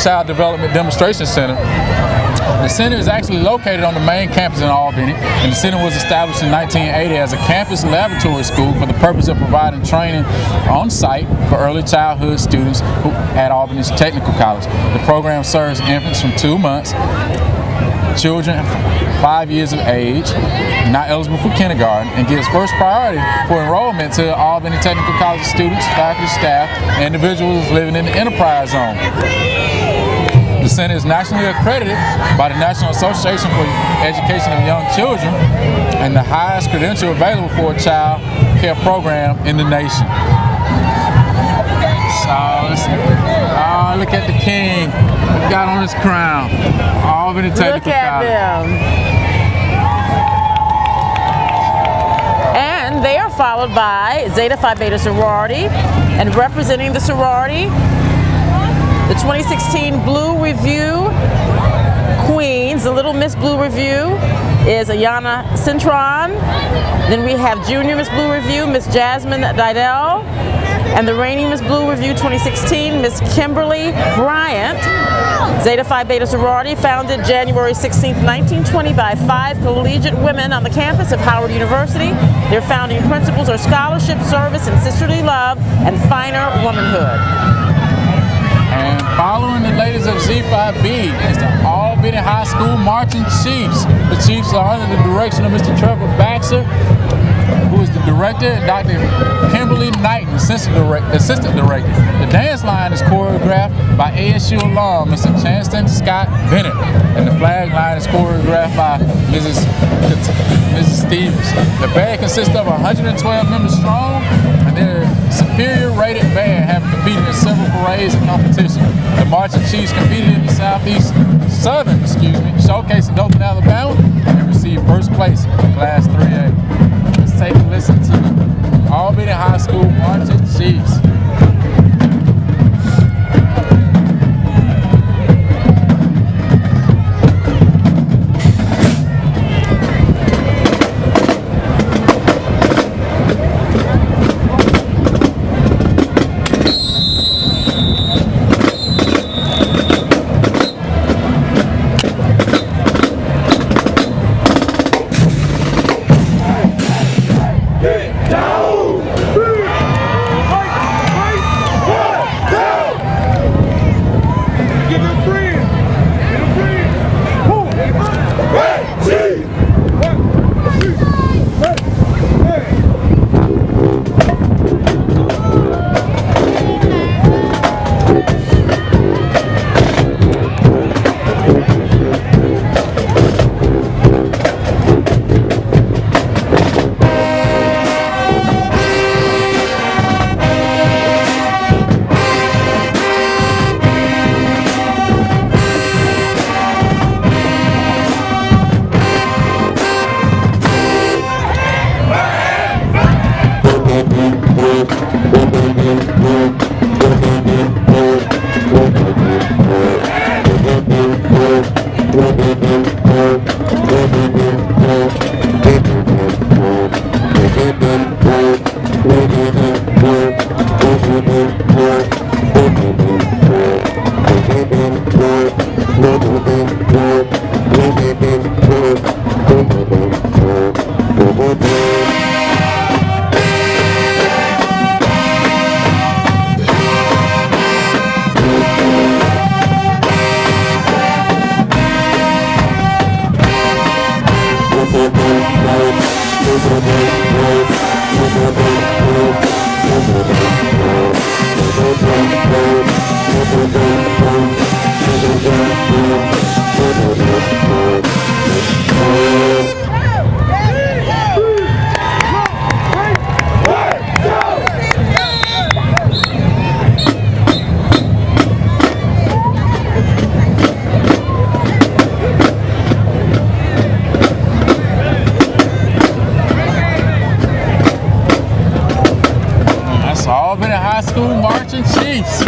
Child Development Demonstration Center. The center is actually located on the main campus in Albany, and the center was established in 1980 as a campus laboratory school for the purpose of providing training on site for early childhood students at Albany's Technical College. The program serves infants from 2 months, children 5 years of age, not eligible for kindergarten, and gives first priority for enrollment to Albany Technical College students, faculty, staff, and individuals living in the Enterprise Zone. The center is nationally accredited by the National Association for Education of Young Children and the highest credential available for a child care program in the nation. So, look at the king. He got on his crown. Albany Technical College. Them. And they are followed by Zeta Phi Beta sorority, and representing the sorority, the 2016 Blue Review Queens, the Little Miss Blue Review, is Ayana Cintron. Then we have Junior Miss Blue Review, Miss Jasmine Didell. And the reigning Miss Blue Review 2016, Miss Kimberly Bryant. Zeta Phi Beta sorority, founded January 16, 1920 by 5 collegiate women on the campus of Howard University. Their founding principles are scholarship, service, and sisterly love, and finer womanhood. And following the ladies of Z5B is the Albany High School Marching Chiefs. The Chiefs are under the direction of Mr. Trevor Baxter, who is the director, and Dr. Kimberly Knighton, assistant director. The dance line is choreographed by ASU alum, Mr. Chanston Scott Bennett, and the flag line is choreographed by Mrs. Stevens. The band consists of 112 members strong, and they're superior rated band, having competed in several parades and competitions. The Marching Chiefs competed in the Southern showcase in Dothan, Alabama, and received first place in Class 3A. Let's take a listen to the Albany High School Marching Chiefs. Albany High School Marching Chiefs.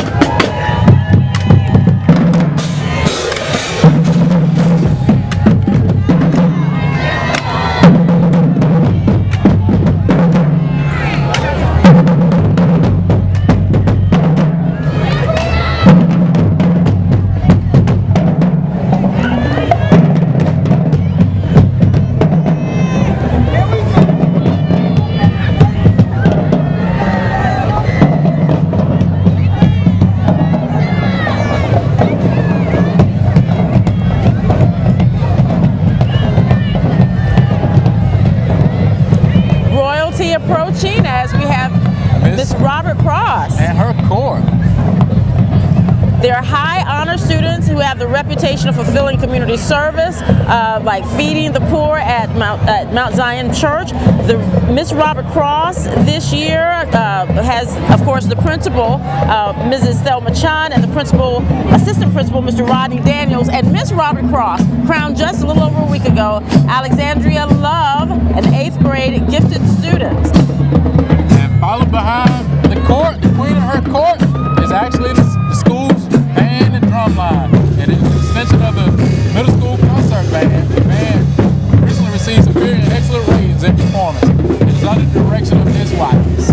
Approaching as we have Miss Robert Paws and her corps. They're high honor students who have the reputation of fulfilling community service, like feeding the poor at Mount Zion Church. The Miss Robert Cross this year has, of course, the principal, Mrs. Thelma Chan, and the assistant principal, Mr. Rodney Daniels, and Miss Robert Cross, crowned just a little over a week ago, Alexandria Love, an 8th grade gifted student. And followed behind the court, the queen of her court, is actually the school's band and drum line. And it's an extension of the middle school concert band. The band recently received superior and excellent ratings in performance. It's under the direction of Ms. Watkins.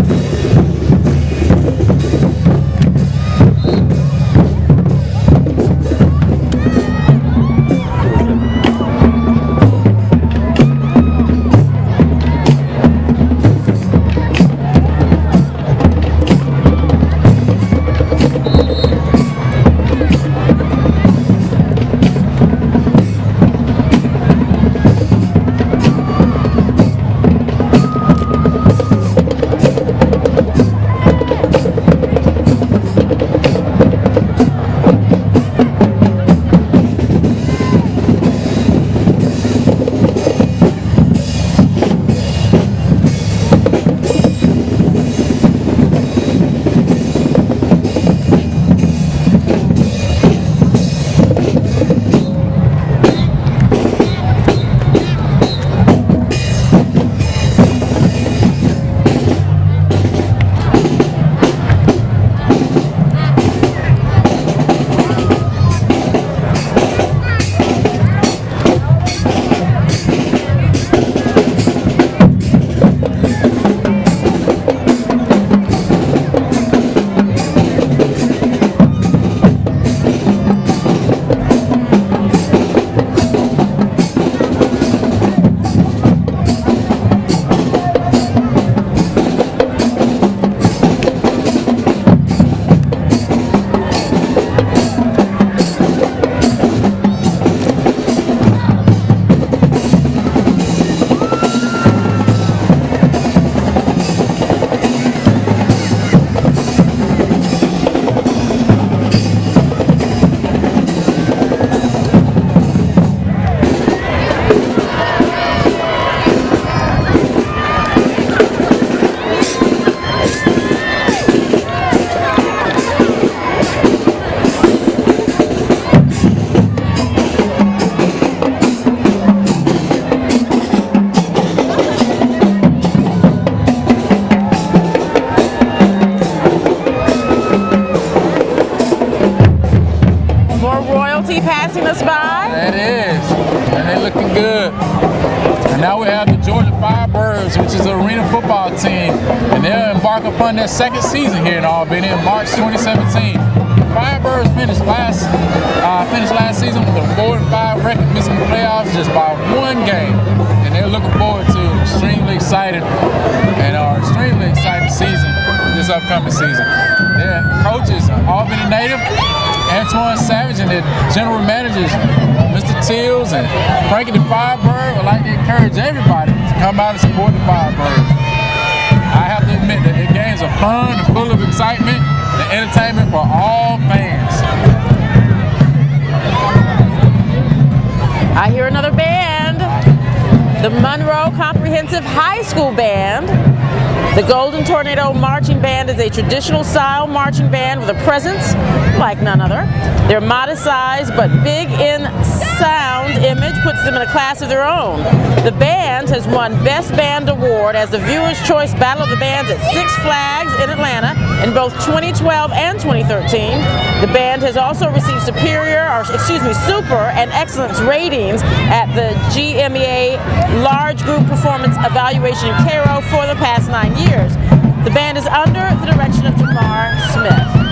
Passing us by. That is, and they're looking good. And now we have the Georgia Firebirds, which is an arena football team, and they'll embark upon their second season here in Albany in March 2017. The Firebirds finished last season with a 4-5 record, missing the playoffs just by one game, and they're looking forward to an extremely exciting season this upcoming season. Their coach is Albany native, Antoine Savage and the general managers, Mr. Tills and Frankie the Firebird, would like to encourage everybody to come out and support the Firebirds. I have to admit that the games are fun and full of excitement and entertainment for all fans. I hear another band, the Monroe Comprehensive High School Band. The Golden Tornado Marching Band is a traditional style marching band with a presence like none other. Their modest size but big in sound image puts them in a class of their own. The band has won Best Band Award as the Viewer's Choice Battle of the Bands at Six Flags in Atlanta in both 2012 and 2013. The band has also received super and excellence ratings at the GMEA Large Group Performance Evaluation in Cairo for the past 9 years. The band is under the direction of Lamar Smith.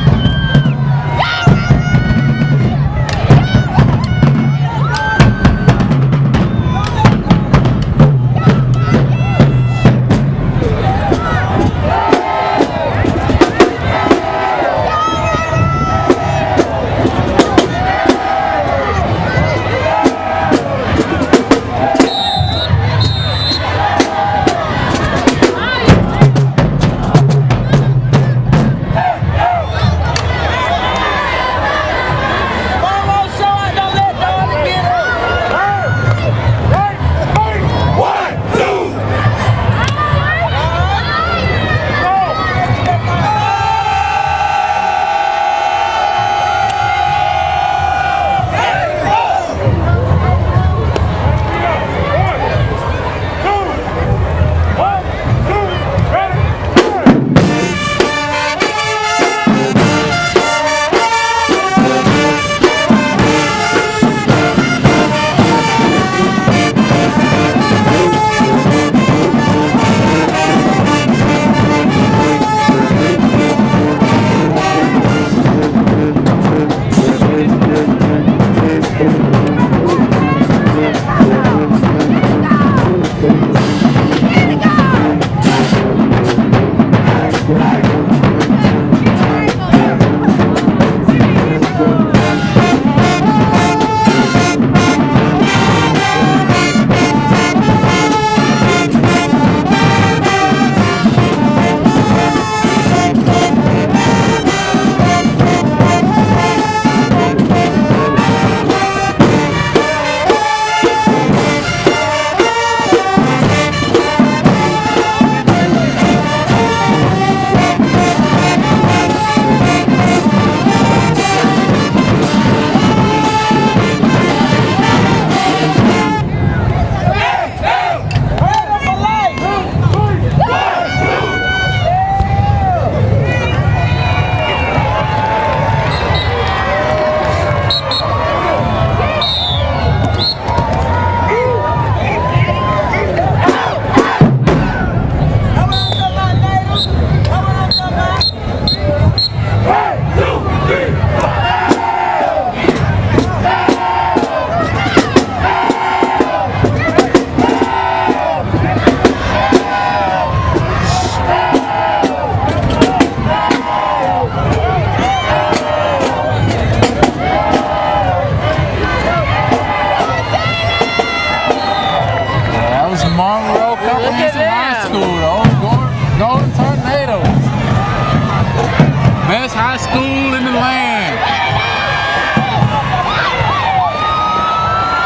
High school in the land.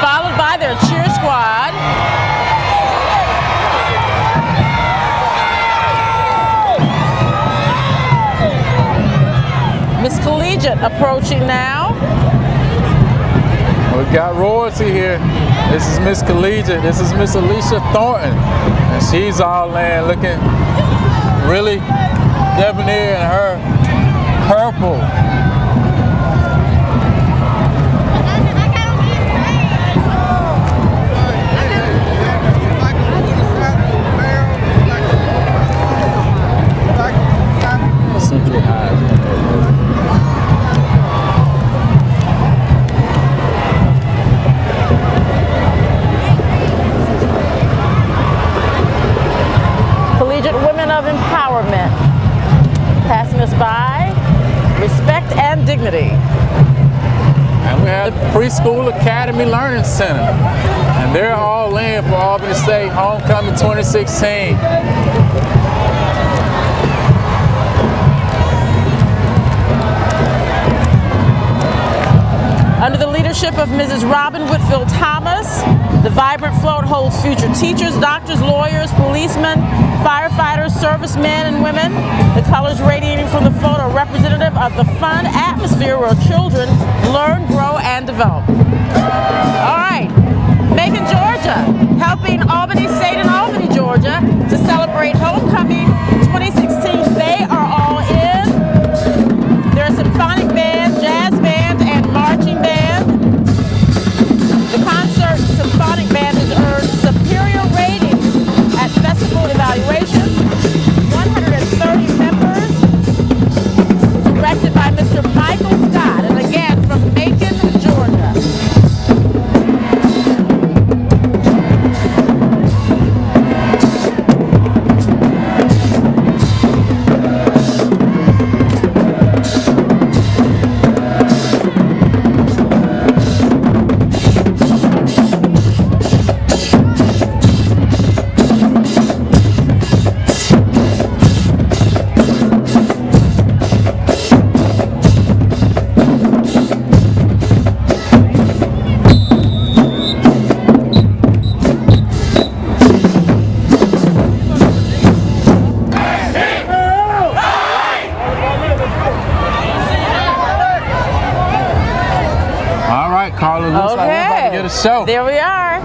Followed by their cheer squad. Miss Collegiate approaching now. We got royalty here. This is Miss Collegiate. This is Miss Alicia Thornton. And she's all land looking really debonair in her purple. Collegiate Women of Empowerment. Passing us by. Respect and dignity. have the Preschool Academy Learning Center. And they're all in for Albany State Homecoming 2016. Under the leadership of Mrs. Robin Whitfield Thomas, the vibrant float holds future teachers, doctors, lawyers, policemen, firefighters, servicemen and women. The colors radiating from the float are representative of the fun atmosphere where children learn, grow, and develop. All right, Macon, Georgia, helping Albany State and Albany, Georgia to celebrate Homecoming 2016. They are all in. They're a symphonic band, jazz band, and marching band. The concert symphonic band has earned superior ratings at festival evaluations. 130 members, directed by Mr. Michael Scott, and again from Macon, Georgia. Carla, looks like we're about to get a show. There we are.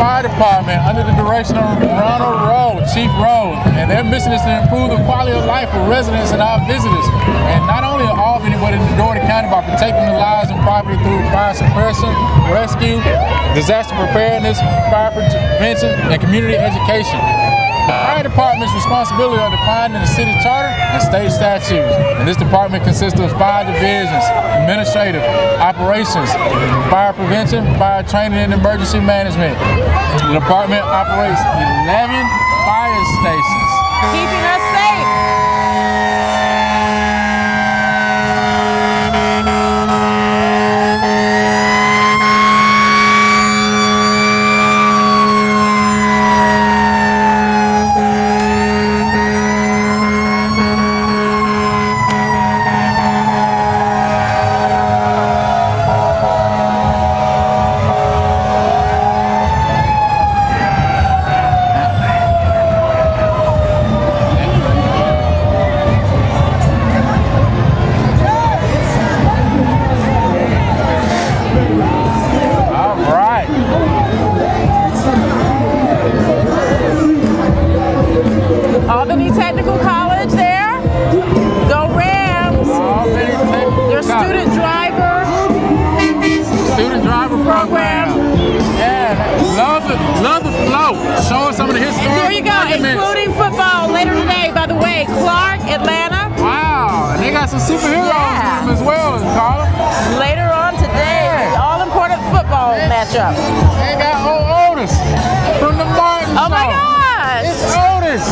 Fire Department under the direction of Chief Rowe, and their mission is to improve the quality of life for residents and our visitors, and not only in Albany but in Dougherty County by protecting the lives and property through fire suppression, rescue, disaster preparedness, fire prevention, and community education. The Fire Department's responsibilities are defined in the city charter and state statutes, and this department consists of 5 divisions: administrative, operations, fire prevention, fire training, and emergency management. The department operates 11 fire stations, Keeping us safe. Albany Technical College there. Go Rams. Your student driver program. Yeah, love the flow. Showing some of the history. And there you go, including football later today, by the way. Clark, Atlanta. Wow, and they got some superheroes in them as well, Carla. Later on today, the all-important football matchup. They got old Otis from the Martin Oh my Show. gosh. It's Otis.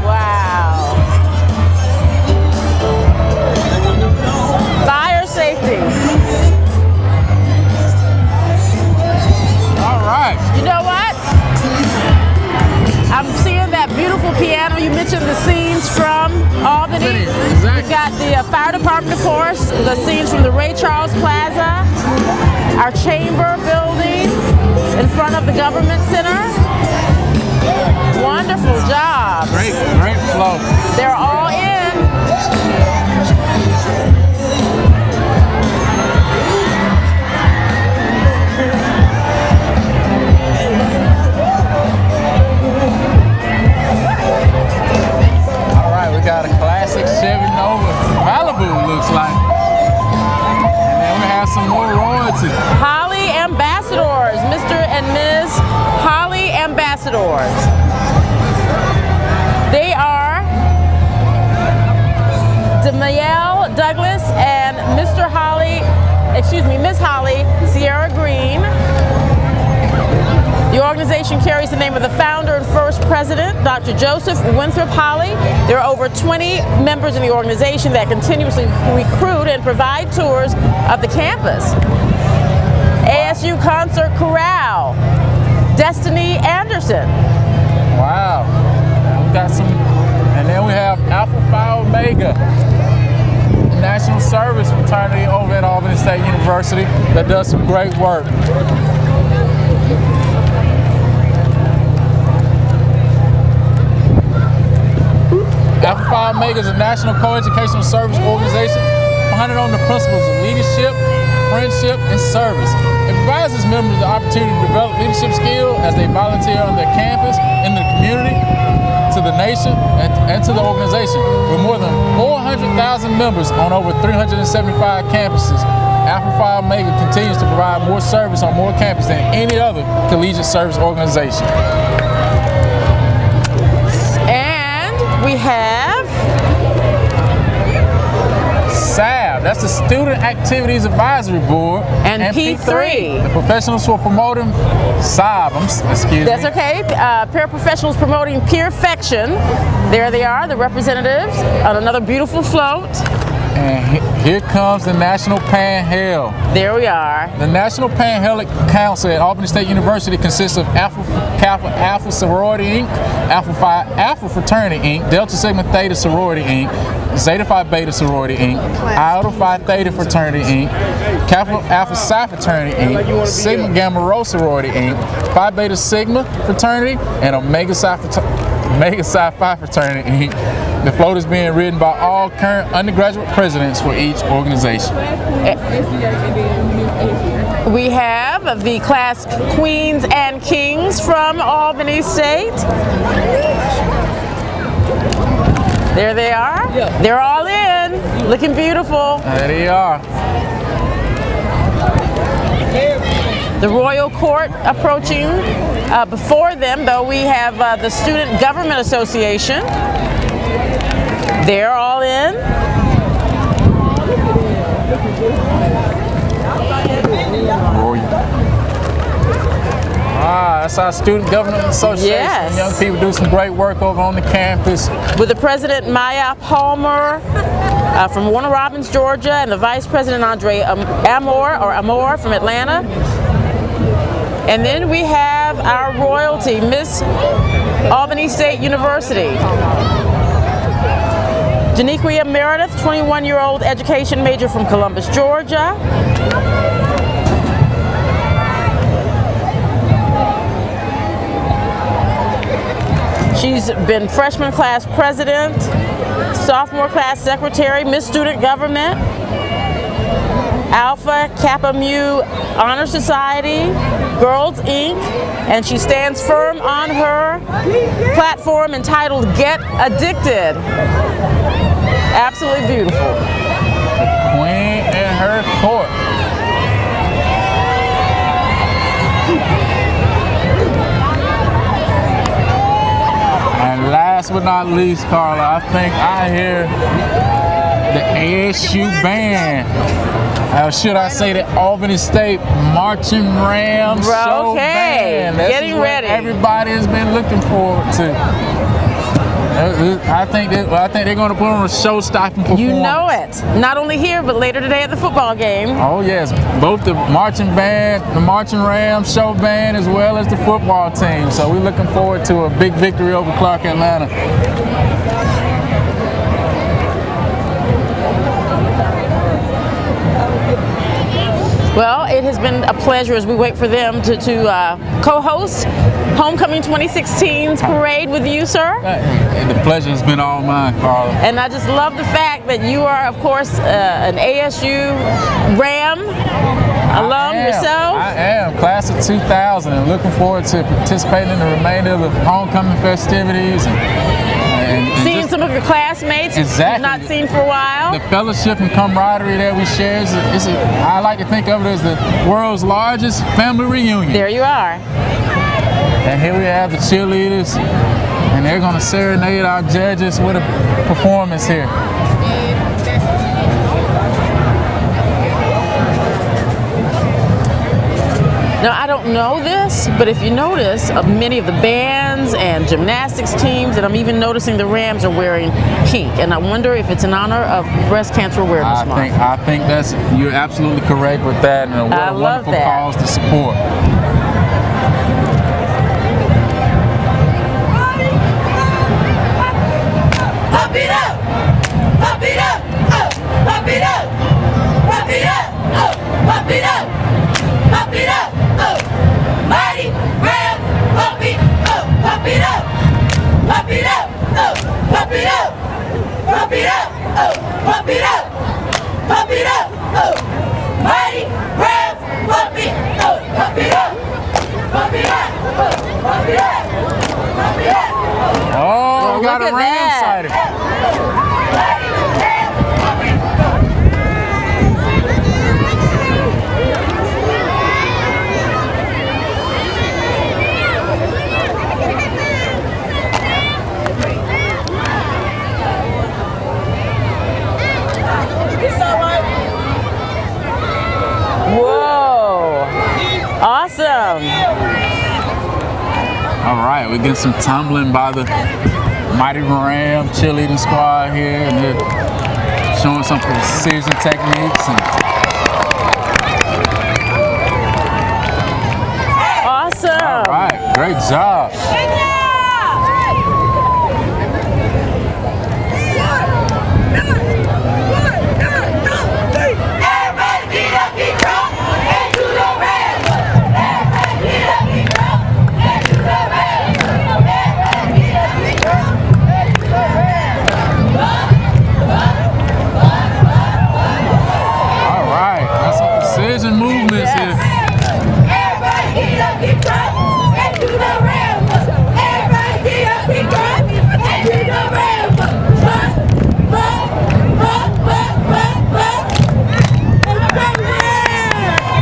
Wow. Fire safety. All right. You know what? I'm seeing that beautiful piano. You mentioned the scenes from Albany. Exactly. We've got the fire department, of course, the scenes from the Ray Charles Plaza, our chamber building in front of the government center. Wonderful job. Great flow. They're all in. All right, we got a classic Chevy Nova Malibu, looks like. And then we have some more royalty. Holly Ambassadors, Mr. and Ms. Holly Ambassadors. They are Demielle Douglas and Miss Holly Sierra Green. The organization carries the name of the founder and first president, Dr. Joseph Winthrop Holly. There are over 20 members in the organization that continuously recruit and provide tours of the campus. ASU Concert Chorale, Destiny Anderson. Wow. And we got some, and then we have Alpha Phi Omega, National Service Fraternity over at Albany State University that does some great work. Alpha Phi Omega is a national co-educational service organization founded on the principles of leadership, friendship, and service. It provides its members the opportunity to develop leadership skills as they volunteer on their campus, in the community, to the nation, and to the organization. With more than 400,000 members on over 375 campuses, Alpha Phi Omega continues to provide more service on more campuses than any other collegiate service organization. And we have SAB, that's the Student Activities Advisory Board. And P3. The professionals for promoting SAB, excuse That's me. okay. Paraprofessionals promoting Peerfection. There they are, the representatives on another beautiful float. And here comes the National Panhandle. There we are. The National Panhandle Council at Albany State University consists of Alpha Kappa Alpha Sorority Inc., Alpha Phi Alpha Fraternity Inc., Delta Sigma Theta Sorority Inc., Zeta Phi Beta Sorority Inc., Iota Phi Theta Fraternity Inc., Kappa Alpha Psi Fraternity Inc., Sigma Gamma Rho Sorority Inc., Phi Beta Sigma Fraternity, and Omega Psi Phi Fraternity Inc. The float is being ridden by all current undergraduate presidents for each organization. We have the class queens and kings from Albany State. There they are. They're all in, looking beautiful. There they are. The Royal Court approaching. Before them, though, we have the Student Government Association. They're all in. That's our Student Government Association. Yes. Young people do some great work over on the campus. With the President Maya Palmer from Warner Robins, Georgia, and the Vice President Andre Amor from Atlanta. And then we have our royalty, Miss Albany State University. Janiquia Meredith, 21-year-old education major from Columbus, Georgia. She's been freshman class president, sophomore class secretary, Miss Student Government, Alpha Kappa Mu Honor Society, Girls Inc., and she stands firm on her platform entitled Get Addicted. Absolutely beautiful. The Queen and her court. And last but not least, Carla, I think I hear the ASU band. Should I say the Albany State Marching Rams show band? This Getting is what ready. Everybody has been looking forward to. I think they're going to put on a show-stopping performance. You know it. Not only here, but later today at the football game. Oh yes, both the marching band, the Marching Rams show band, as well as the football team. So we're looking forward to a big victory over Clark Atlanta. Well, it has been a pleasure as we wait for them to co-host Homecoming 2016's parade with you, sir. The pleasure has been all mine, Carla. And I just love the fact that you are, of course, an ASU Ram alum yourself. I am, class of 2000, and looking forward to participating in the remainder of the homecoming festivities. And seeing some of your classmates you've not seen for a while. The fellowship and camaraderie that we share, I like to think of it as the world's largest family reunion. There you are. And here we have the cheerleaders, and they're going to serenade our judges with a performance here. Now, I don't know this, but if you notice, many of the bands and gymnastics teams, and I'm even noticing the Rams are wearing pink, and I wonder if it's in honor of Breast Cancer Awareness Month. I think you're absolutely correct with that, and what a wonderful cause to support. Pop it up! Pop it up! Pop it up! Pop it up! Pop it up! Pop it up! Mighty Rams! Pop it up! Pop it up! Pop it up! Pop it up! Pop it up! Pop it up! Pop it up! Mighty Rams! Pop it up! Pop it up! Pop it up! Pop it up! Pop it up! Oh, we got a Ram sighting. Whoa! Awesome! All right, we're getting some tumbling by the Mighty Ram cheerleading squad here, and they're showing some precision techniques. Awesome! All right, great job. Precision movements here. Everybody get up, get drunk, and do the ramp. Everybody get up, get drunk, and do the ramp.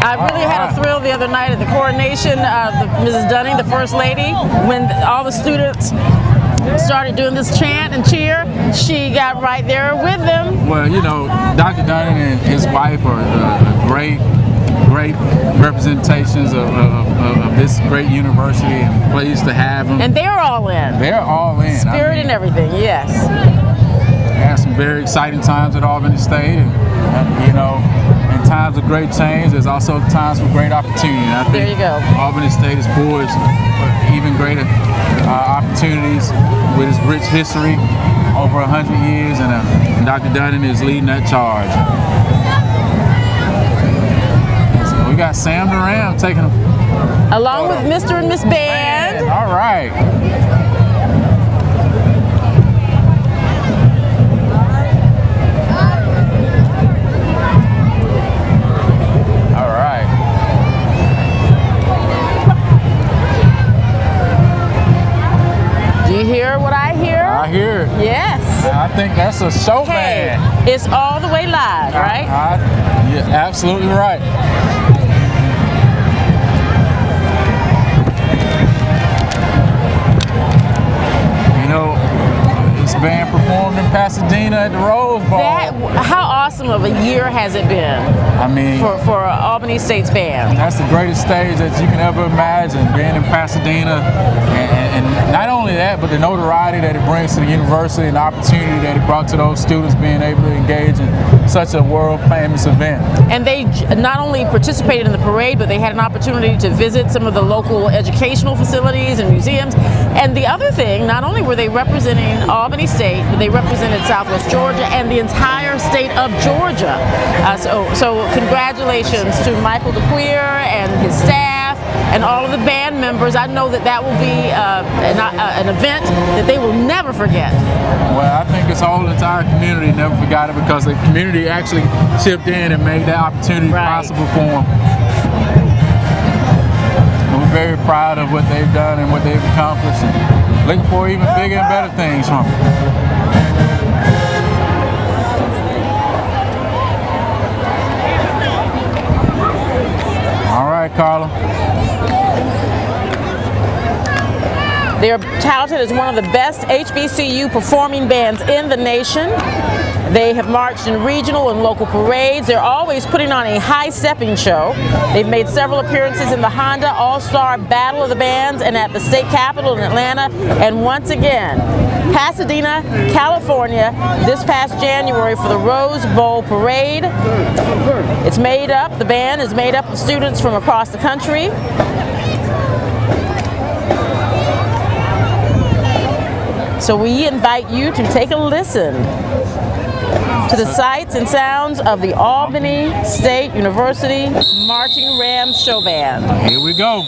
I really had a thrill the other night at the coronation of Mrs. Dunning, the First Lady, when all the students started doing this chant and cheer. She got right there with them. Well, you know, Dr. Dunning and his wife are great representations of this great university, and pleased to have them. And they're all in. They're all in. Spirit and everything, yes. We had some very exciting times at Albany State, and you know, in times of great change, there's also times for great opportunity. And I think there you go. Albany State is poised for even greater opportunities with its rich history over 100 years, and Dr. Dunning is leading that charge. So we got Sam the Ram taking them. Along with Mr. and Miss Band. All right. Do you hear what I hear? I hear it. Yes. I think that's a show Hey, band. it's all the way live, right? You're absolutely right. You know, this band performed in Pasadena at the Rose Bowl. How awesome of a year has it been? I mean, for Albany State's band. That's the greatest stage that you can ever imagine, being in Pasadena, and not only that, but the notoriety that it brings to the university and the opportunity that it brought to those students being able to engage in such a world-famous event. And they not only participated in the parade, but they had an opportunity to visit some of the local educational facilities and museums. And the other thing, not only were they representing Albany State, but they represented Southwest Georgia and the entire state of Georgia. So congratulations to Michael DeQueer and his staff and all of the band members. I know that will be an event that they will never forget. Well, I think this whole entire community never forgot it, because the community actually chipped in and made that opportunity possible for them. And we're very proud of what they've done and what they've accomplished, and looking for even bigger and better things from them. All right, Carla. They are touted as one of the best HBCU performing bands in the nation. They have marched in regional and local parades. They're always putting on a high-stepping show. They've made several appearances in the Honda All-Star Battle of the Bands and at the state capitol in Atlanta. And once again, Pasadena, California, this past January for the Rose Bowl Parade. It's made up, the band is made up of students from across the country. So we invite you to take a listen to the sights and sounds of the Albany State University Marching Rams Show Band. Here we go.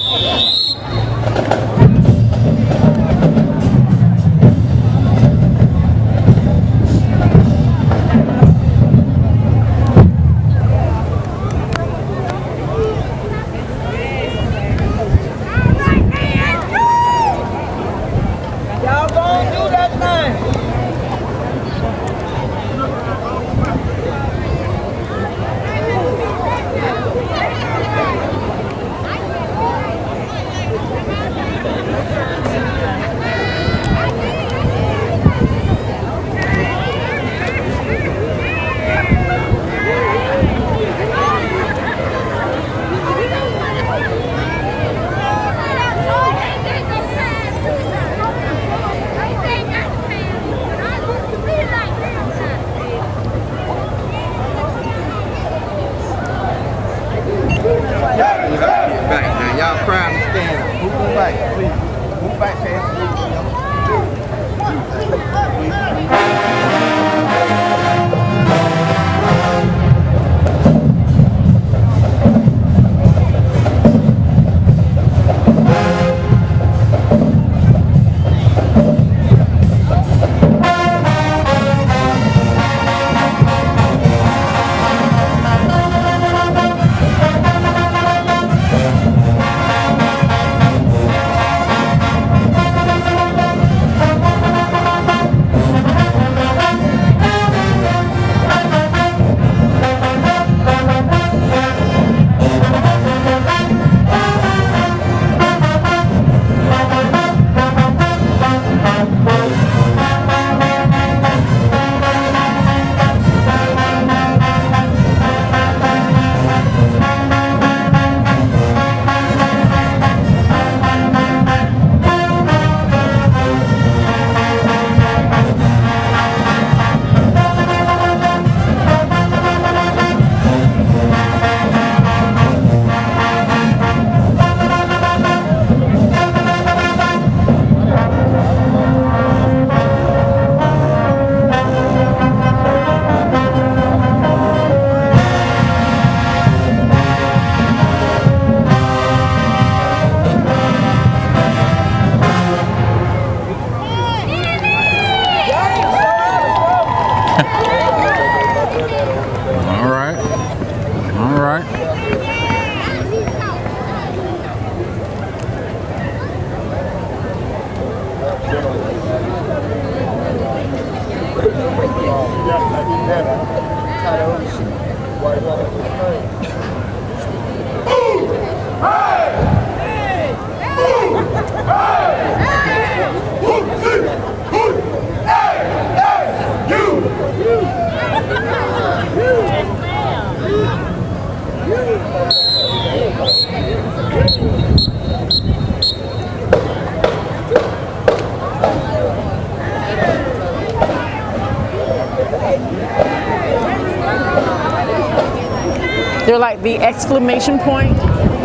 They're like the exclamation point.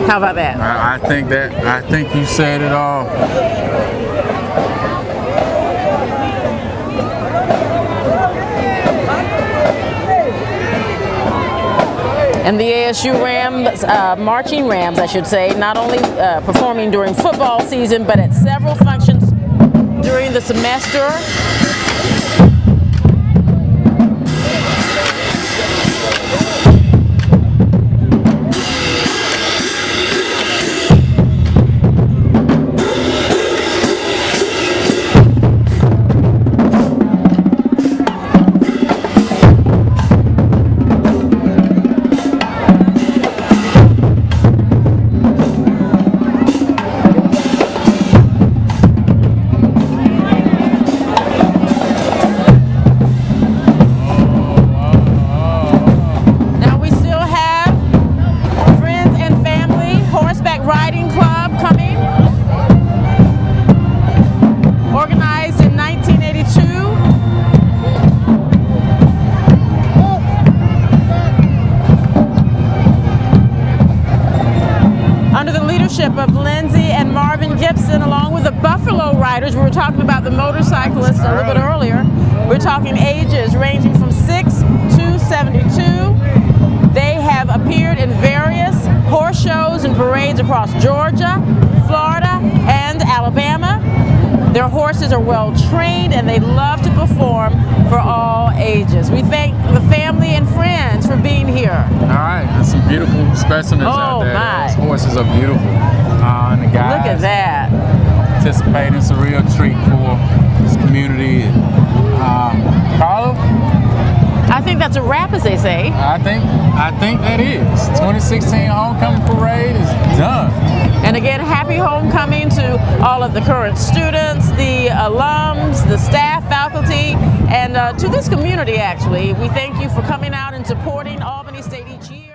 How about that? I think you said it all. And the ASU Rams, marching Rams, I should say, not only performing during football season, but at several functions during the semester. Of Lindsay and Marvin Gibson, along with the Buffalo Riders. We were talking about the motorcyclists a little bit earlier. We're talking ages ranging from 6 to 72. They have appeared in various horse shows and parades across Georgia, Florida, and Alabama. Their horses are well trained and they love to perform for all ages. We thank the family and friends for being here. All right, there's some beautiful specimens out there. My. Those horses are beautiful. And the guys look at that. Participating. It's a real treat for this community. Carla? I think that's a wrap, as they say. I think that is. 2016 Homecoming Parade is done. And again, happy homecoming to all of the current students, the alums, the staff, faculty, and to this community, actually. We thank you for coming out and supporting Albany State each year.